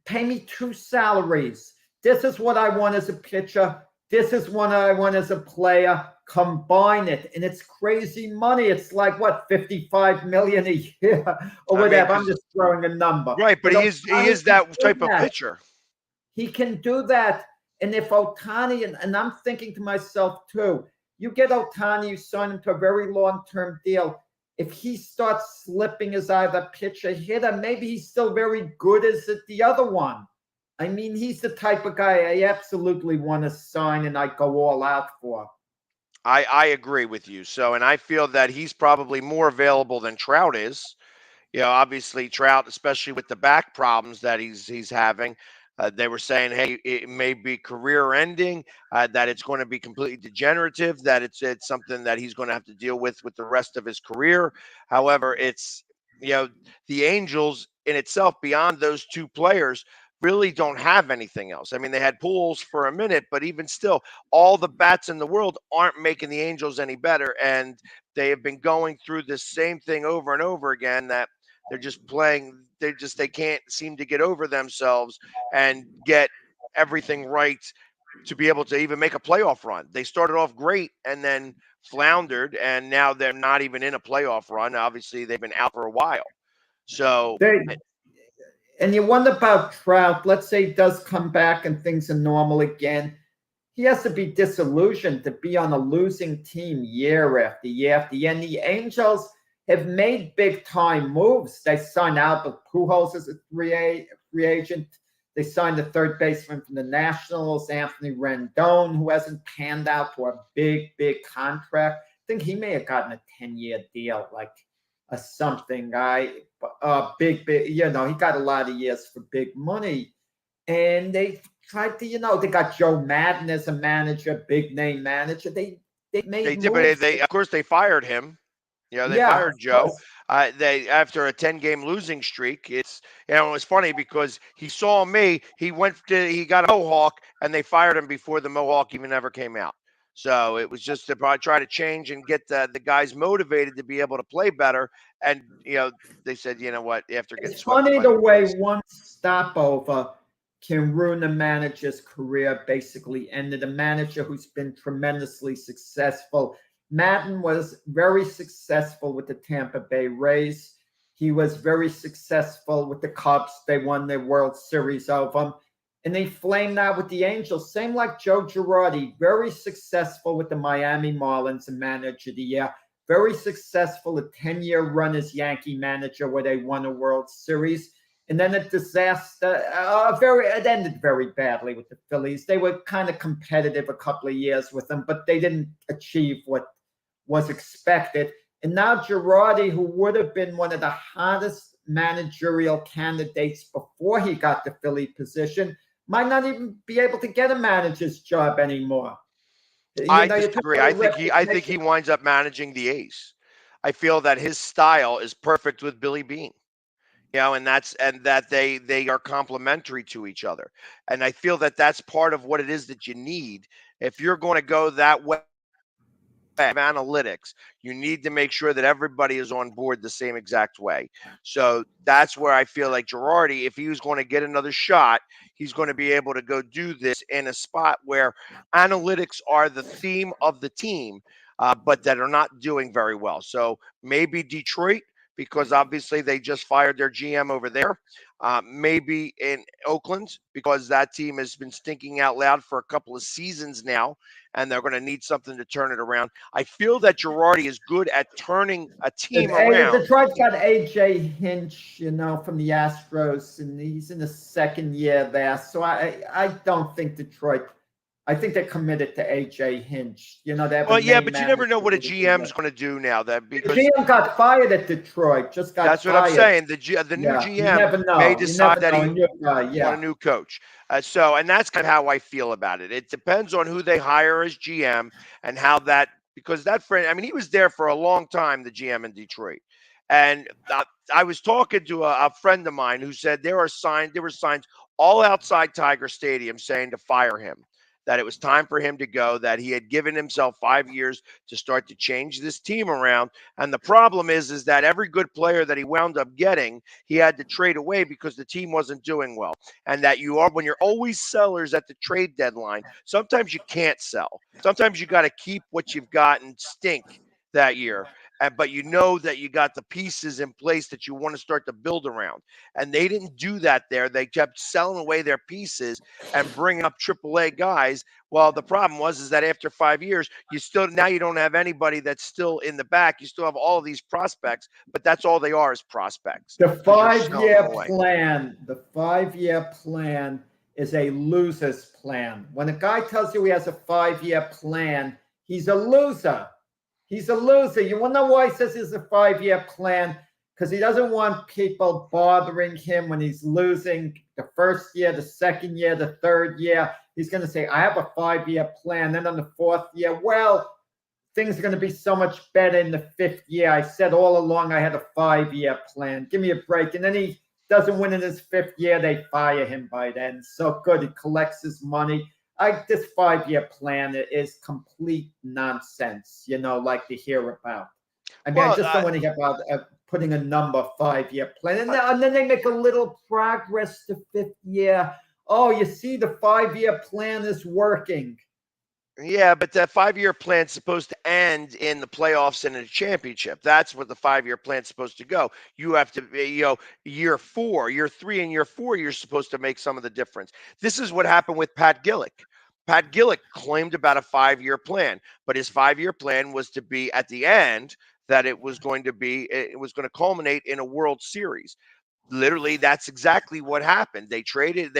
pay me 2 salaries. This is what I want as a pitcher. This is what I want as a player. Combine it, and it's crazy money. It's like what, 55 million a year or whatever. I'm just throwing a number. Right, but he is that type of pitcher. He can do that. And if Ohtani, and I'm thinking to myself too, you get Ohtani, you sign him to a very long-term deal. If he starts slipping as either pitcher, hitter, maybe he's still very good as the other one. I mean, he's the type of guy I absolutely want to sign and I go all out for. I agree with you. So, and I feel that he's probably more available than Trout is. You know, obviously Trout, especially with the back problems that he's having, they were saying, hey, it may be career-ending, that it's going to be completely degenerative, that it's something that he's going to have to deal with the rest of his career. However, it's, you know, the Angels in itself, beyond those two players, really don't have anything else. I mean, they had Pujols for a minute, but even still, all the bats in the world aren't making the Angels any better, and they have been going through this same thing over and over again, that they're just playing. They can't seem to get over themselves and get everything right to be able to even make a playoff run. They started off great and then floundered, and now they're not even in a playoff run. Obviously, they've been out for a while. So, and you wonder about Trout. Let's say he does come back and things are normal again. He has to be disillusioned to be on a losing team year after year after year. And the Angels have made big-time moves. They signed Albert Pujols as a free agent. They signed the third baseman from the Nationals, Anthony Rendon, who hasn't panned out for a big, big contract. I think he may have gotten a 10-year deal, like something. Big, you know, he got a lot of years for big money. And they tried to, you know, they got Joe Madden as a manager, big-name manager. They made moves. But they of course, they fired him. You know, they fired Joe. They, after a 10-game losing streak, it's, you know, it was funny because he saw me. He got a Mohawk, and they fired him before the Mohawk even ever came out. So it was just to probably try to change and get the guys motivated to be able to play better. And, you know, they said, you know what, after getting it's funny the way one stopover can ruin a manager's career, basically ended a manager who's been tremendously successful. Madden was very successful with the Tampa Bay Rays. He was very successful with the Cubs. They won the World Series over him. And they flamed out with the Angels. Same like Joe Girardi, very successful with the Miami Marlins and manager of the year. Very successful, a 10-year run as Yankee manager where they won a World Series. And then a disaster. It ended very badly with the Phillies. They were kind of competitive a couple of years with them, but they didn't achieve what was expected. And now Girardi, who would have been one of the hottest managerial candidates before he got the Philly position, might not even be able to get a manager's job anymore. I disagree. I think he winds up managing the A's. I feel that his style is perfect with Billy Beane. You know, and that they are complementary to each other. And I feel that that's part of what it is that you need. If you're going to go that way of analytics, you need to make sure that everybody is on board the same exact way. So that's where I feel like Girardi, if he was going to get another shot, he's going to be able to go do this in a spot where analytics are the theme of the team, but that are not doing very well. So maybe Detroit, because obviously they just fired their GM over there. Maybe in Oakland, because that team has been stinking out loud for a couple of seasons now, and they're going to need something to turn it around. I feel that Girardi is good at turning a team around. Detroit's got A.J. Hinch, you know, from the Astros, and he's in the second year there. So I don't think Detroit. I think they're committed to A.J. Hinch. You know, but you never know what a GM is going to do now. That because the GM got fired at Detroit, just got that's fired. What I'm saying. The new GM may decide that he want a new coach. And that's kind of how I feel about it. It depends on who they hire as GM and how that, because that friend, I mean, he was there for a long time, the GM in Detroit. And I was talking to a friend of mine who said there were signs all outside Tiger Stadium saying to fire him. that it was time for him to go, that he had given himself 5 years to start to change this team around. And the problem is that every good player that he wound up getting, he had to trade away because the team wasn't doing well. And that when you're always sellers at the trade deadline, sometimes you can't sell. Sometimes you got to keep what you've got and stink that year. But you know that you got the pieces in place that you want to start to build around. And they didn't do that there. They kept selling away their pieces and bringing up AAA guys. Well, the problem is that after 5 years, you don't have anybody that's still in the back. You still have all of these prospects, but that's all they are is prospects. The 5-year plan is a loser's plan. When a guy tells you he has a 5-year plan, he's a loser. He's a loser. You want to know why he says it's a 5-year plan? Because he doesn't want people bothering him when he's losing the first year, the second year, the third year. He's going to say, I have a 5-year plan. Then on the 4th year, well, things are going to be so much better in the 5th year. I said all along I had a 5-year plan. Give me a break. And then he doesn't win in his 5th year. They fire him by then. So good. He collects his money. This 5-year plan is complete nonsense, like to hear about. I mean, I just don't want to hear about putting a number 5-year plan. And then they make a little progress the 5th year. Oh, you see, the 5-year plan is working. Yeah, but that 5-year plan's supposed to end in the playoffs and in a championship. That's what the 5-year plan's supposed to go. You have to, year 4, year 3, and year 4, you're supposed to make some of the difference. This is what happened with Pat Gillick. Pat Gillick claimed about a 5-year plan, but his 5-year plan was to be at the end that it was going to culminate in a World Series. Literally, that's exactly what happened. They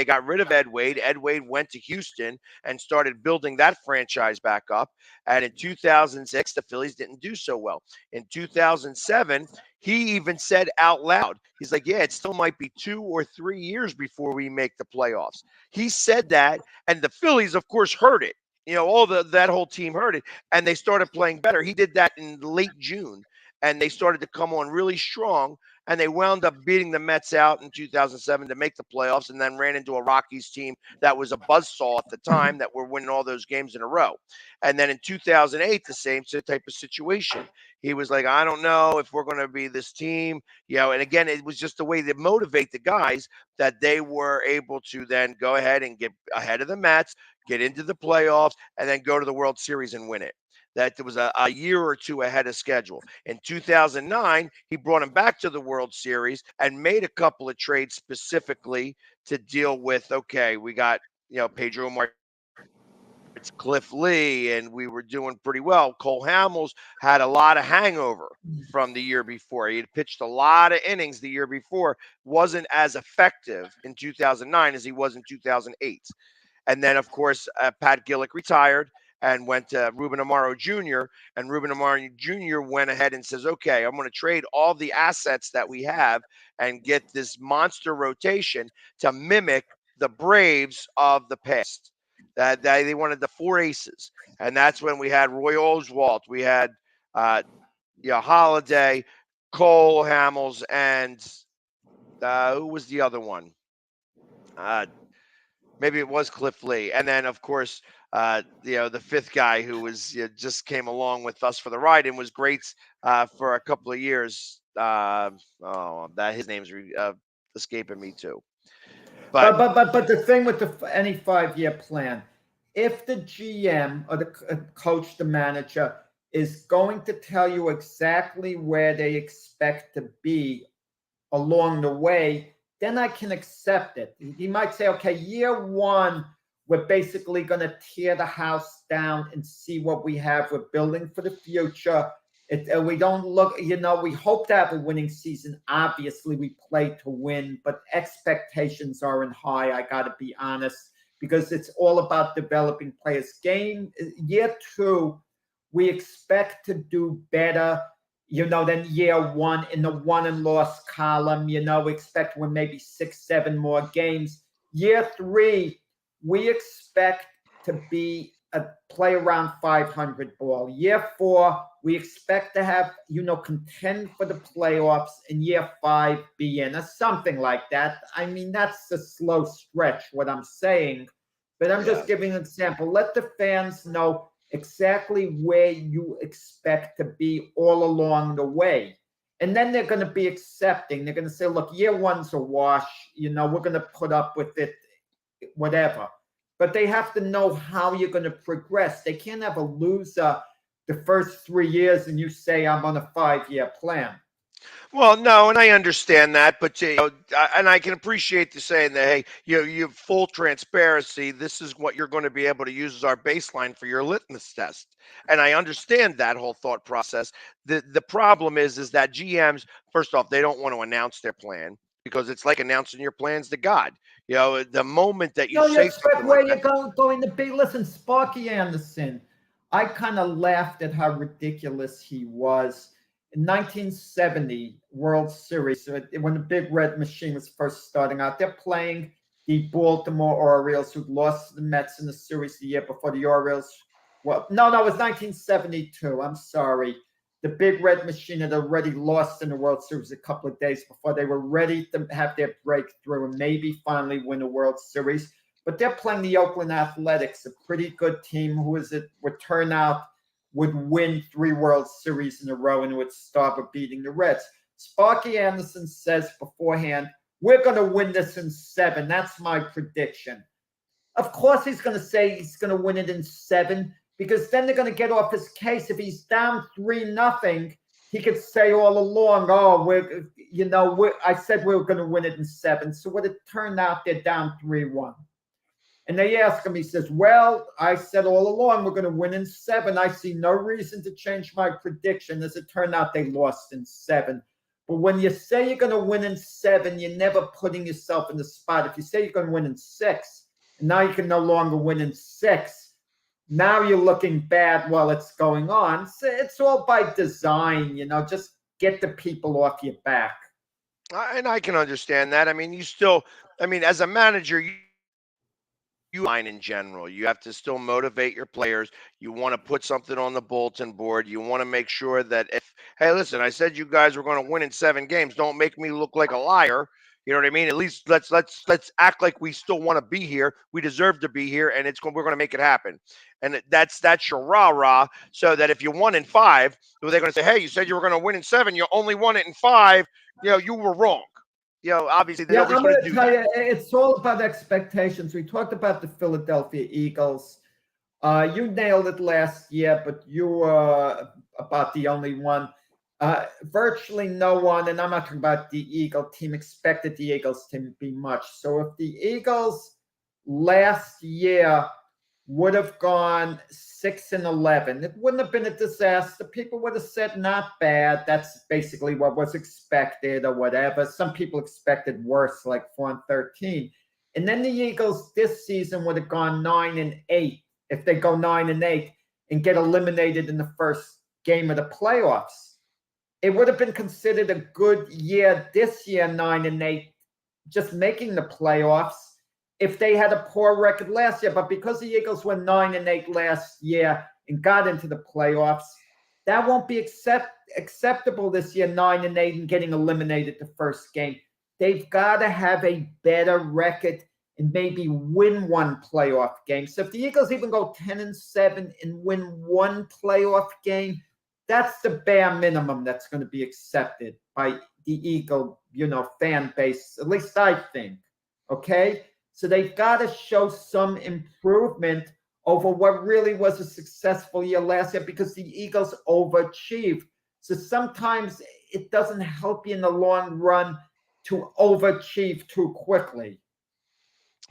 got rid of Ed Wade. Ed Wade went to Houston and started building that franchise back up. And in 2006, the Phillies didn't do so well. In 2007, he even said out loud, he's like, yeah, it still might be 2 or 3 years before we make the playoffs. He said that, and the Phillies, of course, heard it. That whole team heard it, and they started playing better. He did that in late June, and they started to come on really strong. And they wound up beating the Mets out in 2007 to make the playoffs, and then ran into a Rockies team that was a buzzsaw at the time that were winning all those games in a row. And then in 2008, the same type of situation. He was like, I don't know if we're going to be this team. And again, it was just a way to motivate the guys that they were able to then go ahead and get ahead of the Mets, get into the playoffs, and then go to the World Series and win it. That there was a year or two ahead of schedule. In 2009, he brought him back to the World Series and made a couple of trades specifically to deal with, okay, we got, Pedro Martinez, Cliff Lee, and we were doing pretty well. Cole Hamels had a lot of hangover from the year before. He had pitched a lot of innings the year before, wasn't as effective in 2009 as he was in 2008. And then, of course, Pat Gillick retired and went to Ruben Amaro Jr. And Ruben Amaro Jr. went ahead and says, okay, I'm going to trade all the assets that we have and get this monster rotation to mimic the Braves of the past. That they wanted the 4 aces. And that's when we had Roy Oswalt. We had Holiday, Cole Hamels, and who was the other one? Maybe it was Cliff Lee. And then, of course, the 5th guy who was just came along with us for the ride and was great for a couple of years. His name's escaping me too. But the thing with any 5-year plan, if the GM or the coach, the manager, is going to tell you exactly where they expect to be along the way, then I can accept it. He might say, okay, year 1, we're basically going to tear the house down and see what we have. We're building for the future. We don't look, we hope to have a winning season. Obviously, we play to win, but expectations aren't high. I got to be honest, because it's all about developing players. Year 2, we expect to do better, than year 1 in the won and lost column. We expect to win maybe 6, 7 more games. Year 3, we expect to play around 500 ball. Year 4, we expect to have, contend for the playoffs. In year 5, be in, or something like that. I mean, that's a slow stretch, what I'm saying. But I'm just giving an example. Let the fans know exactly where you expect to be all along the way. And then they're going to be accepting. They're going to say, look, year one's a wash. We're going to put up with it, whatever. But they have to know how you're going to progress. They can't have a loser the first 3 years and you say, I'm on a 5-year plan. Well, no, and I understand that, but and I can appreciate the saying that, hey, you have full transparency. This is what you're going to be able to use as our baseline for your litmus test, and I understand that whole thought process. The problem is that GMs, first off, they don't want to announce their plan because it's like announcing your plans to God. The moment that you say something where like you're going to be. Listen, Sparky Anderson, I kind of laughed at how ridiculous he was. In 1970 World Series, when the Big Red Machine was first starting out, they're playing the Baltimore Orioles, who lost to the Mets in the series the year before. The Orioles, well, no, it was 1972. I'm sorry. The Big Red Machine had already lost in the World Series a couple of days before. They were ready to have their breakthrough and maybe finally win a World Series. But they're playing the Oakland Athletics, a pretty good team who would turn out would win 3 World Series in a row and would start with beating the Reds. Sparky Anderson says beforehand, we're going to win this in 7. That's my prediction. Of course, he's going to say he's going to win it in 7 because then they're going to get off his case. If he's down 3-0, he could say all along, I said we were going to win it in 7. So what it turned out, they're down 3-1. And they ask him, he says, well, I said all along we're going to win in 7. I see no reason to change my prediction. As it turned out, they lost in 7. But when you say you're going to win in 7, you're never putting yourself in the spot. If you say you're going to win in 6, and now you can no longer win in 6, now you're looking bad while it's going on. So it's all by design, just get the people off your back. And I can understand that. I mean, as a manager, line in general, you have to still motivate your players. You want to put something on the bulletin board. You want to make sure that hey, listen, I said you guys were going to win in 7 games. Don't make me look like a liar. You know what I mean? At least let's act like we still want to be here. We deserve to be here, and we're going to make it happen. And that's your rah-rah. So that if you won in 5, they're going to say, hey, you said you were going to win in 7. You only won it in 5. You were wrong. Obviously, I'm going to tell you, it's all about expectations. We talked about the Philadelphia Eagles. You nailed it last year, but you were about the only one. Virtually no one, and I'm not talking about the Eagle team, expected the Eagles to be much. So if the Eagles last year would have gone 6-11, it wouldn't have been a disaster. People would have said not bad. That's basically what was expected or whatever. Some people expected worse, like 4-13. And then the Eagles this season would have gone 9-8 if they go 9-8 and get eliminated in the first game of the playoffs. It would have been considered a good year this year, 9-8, just making the playoffs, if they had a poor record last year. But because the Eagles went 9-8 last year and got into the playoffs, that won't be acceptable this year, 9-8 and getting eliminated the first game. They've got to have a better record and maybe win 1 playoff game. So if the Eagles even go 10-7 and win 1 playoff game, that's the bare minimum that's going to be accepted by the Eagle, fan base, at least I think. Okay? So they've got to show some improvement over what really was a successful year last year because the Eagles overachieved. So sometimes it doesn't help you in the long run to overachieve too quickly.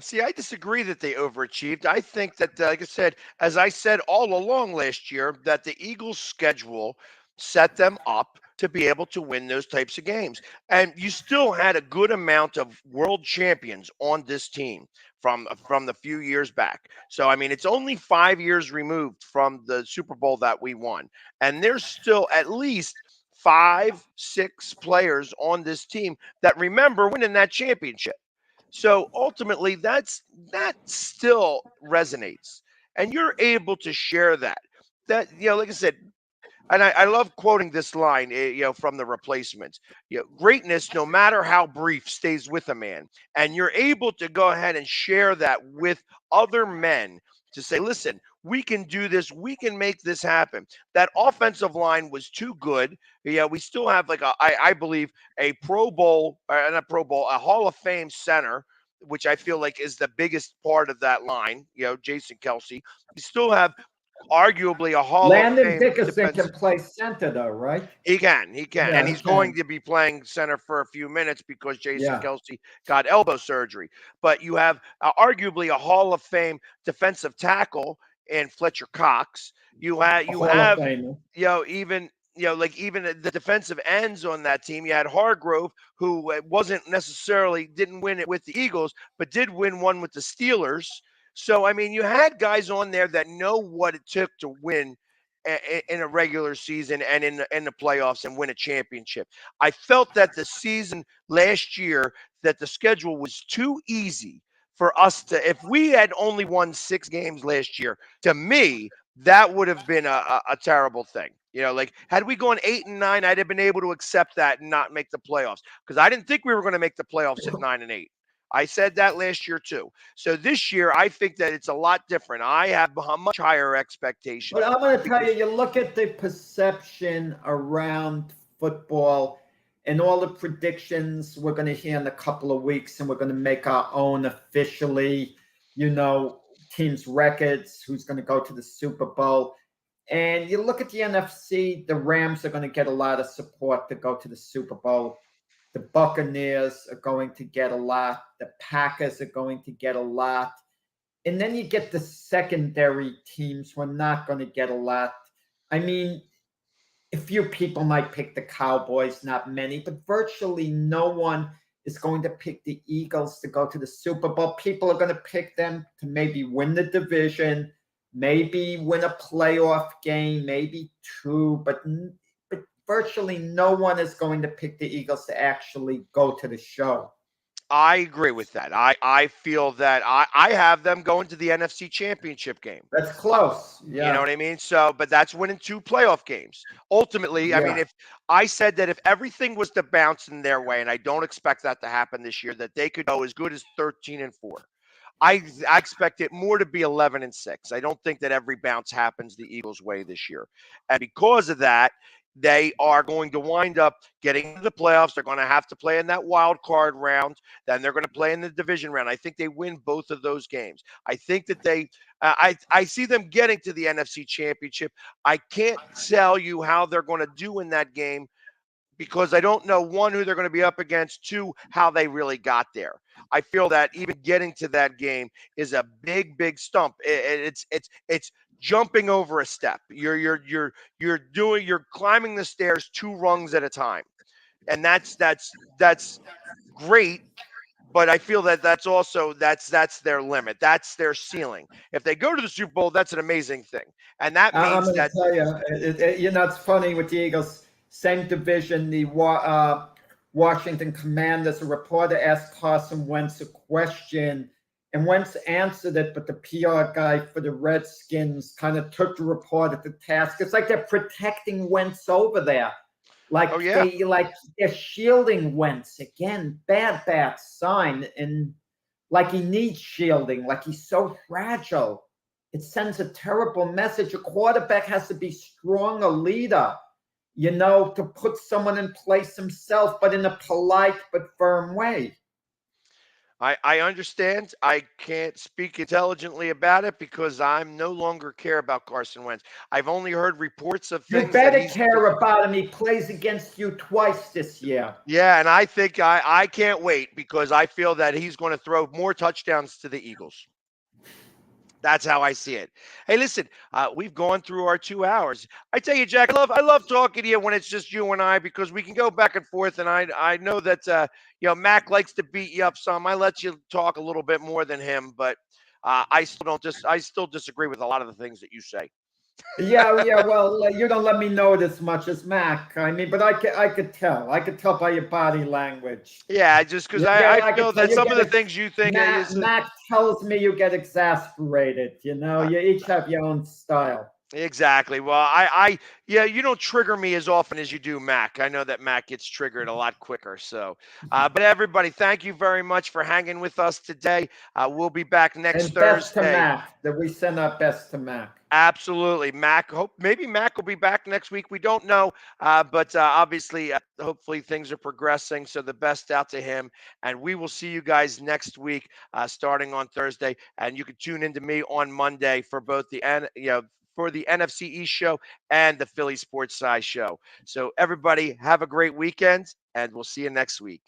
See, I disagree that they overachieved. I think that, like I said, as I said all along last year, that the Eagles' schedule set them up to be able to win those types of games. And you still had a good amount of world champions on this team from the few years back. So, I mean, it's only 5 years removed from the Super Bowl that we won. And there's still at least 5-6 players on this team that remember winning that championship. So ultimately, that still resonates, and you're able to share that. Like I said, And I love quoting this line, from The Replacements. Greatness, no matter how brief, stays with a man, and you're able to go ahead and share that with other men to say, "Listen, we can do this. We can make this happen." That offensive line was too good. Yeah, we still have I believe a Pro Bowl, not Pro Bowl, a Hall of Fame center, which I feel like is the biggest part of that line. Jason Kelsey. We still have arguably a Hall of Landon Fame Dickerson defensive. can play center, though, right? He can, Yeah, and he's he going can. to be playing center for a few minutes because Jason Yeah. Kelsey got elbow surgery. But you have arguably a Hall of Fame defensive tackle in Fletcher Cox. You Hall of have Famer. even the defensive ends on that team. You had Hargrove, who didn't win it with the Eagles, but did win one with the Steelers. So, I mean, you had guys on there that know what it took to win in a regular season and in the playoffs and win a championship. I felt that the season last year, that the schedule was too easy for us to, if we had only won 6 games last year, to me, that would have been a terrible thing. Had we gone 8 and 9, I'd have been able to accept that and not make the playoffs, because I didn't think we were going to make the playoffs at 9 and 8. I said that last year too. So this year, I think that it's a lot different. I have a much higher expectation. But I'm going to tell you, you look at the perception around football and all the predictions we're going to hear in a couple of weeks, and we're going to make our own officially, teams' records, who's going to go to the Super Bowl. And you look at the NFC, the Rams are going to get a lot of support to go to the Super Bowl. The Buccaneers are going to get a lot. The Packers are going to get a lot. And then you get the secondary teams who are not going to get a lot. I mean, a few people might pick the Cowboys, not many, but virtually no one is going to pick the Eagles to go to the Super Bowl. People are going to pick them to maybe win the division, maybe win a playoff game, maybe 2, but virtually no one is going to pick the Eagles to actually go to the show. I agree with that. I feel that I have them going to the NFC Championship game. That's close. Yeah. You know what I mean? So, but that's winning 2 playoff games. Ultimately, I mean, if I said that if everything was to bounce in their way, and I don't expect that to happen this year, that they could go as good as 13-4. I expect it more to be 11-6. I don't think that every bounce happens the Eagles' way this year. And because of that, they are going to wind up getting into the playoffs. They're going to have to play in that wild card round. Then they're going to play in the division round. I think they win both of those games. I think that I see them getting to the NFC Championship. I can't tell you how they're going to do in that game, because I don't know, 1, who they're going to be up against, 2, how they really got there. I feel that even getting to that game is a big, big stump. It's jumping over a step. You're climbing the stairs 2 rungs at a time, and that's great. But I feel that that's their limit. That's their ceiling. If they go to the Super Bowl, that's an amazing thing, and that means I'm going to tell you, it's funny with the Eagles. Same division, the Washington Commanders. A reporter asked Carson Wentz a question, and Wentz answered it, but the PR guy for the Redskins kind of took the reporter to task. It's like they're protecting Wentz over there. They're shielding Wentz. Again, bad sign. And like he needs shielding, like he's so fragile. It sends a terrible message. A quarterback has to be strong, a leader, to put someone in place himself, but in a polite but firm way. I understand. I can't speak intelligently about it because I'm no longer care about Carson Wentz. I've only heard reports of things. You better care about him. He plays against you twice this year. Yeah, and I think I can't wait, because I feel that he's going to throw more touchdowns to the Eagles. That's how I see it. Hey, listen, we've gone through our 2 hours. I tell you, Jack, I love talking to you when it's just you and I, because we can go back and forth. And I know that Mac likes to beat you up some. I let you talk a little bit more than him, but I still disagree with a lot of the things that you say. Yeah. Well, you don't let me know it as much as Mac. I mean, but I could tell. I could tell by your body language. Yeah, just because I feel that some of the things you think Mac tells me you get exasperated. You each have your own style. Exactly. Well, yeah, you don't trigger me as often as you do Mac. I know that Mac gets triggered a lot quicker. So, but everybody, thank you very much for hanging with us today. We'll be back next And best to Thursday. Mac. That we send our best to Mac. Absolutely, Mac. Hope maybe Mac will be back next week. We don't know, but obviously, hopefully things are progressing. So the best out to him, and we will see you guys next week, starting on Thursday. And you can tune into me on Monday for both for the NFC East show and the Philly Sports Side show. So everybody, have a great weekend, and we'll see you next week.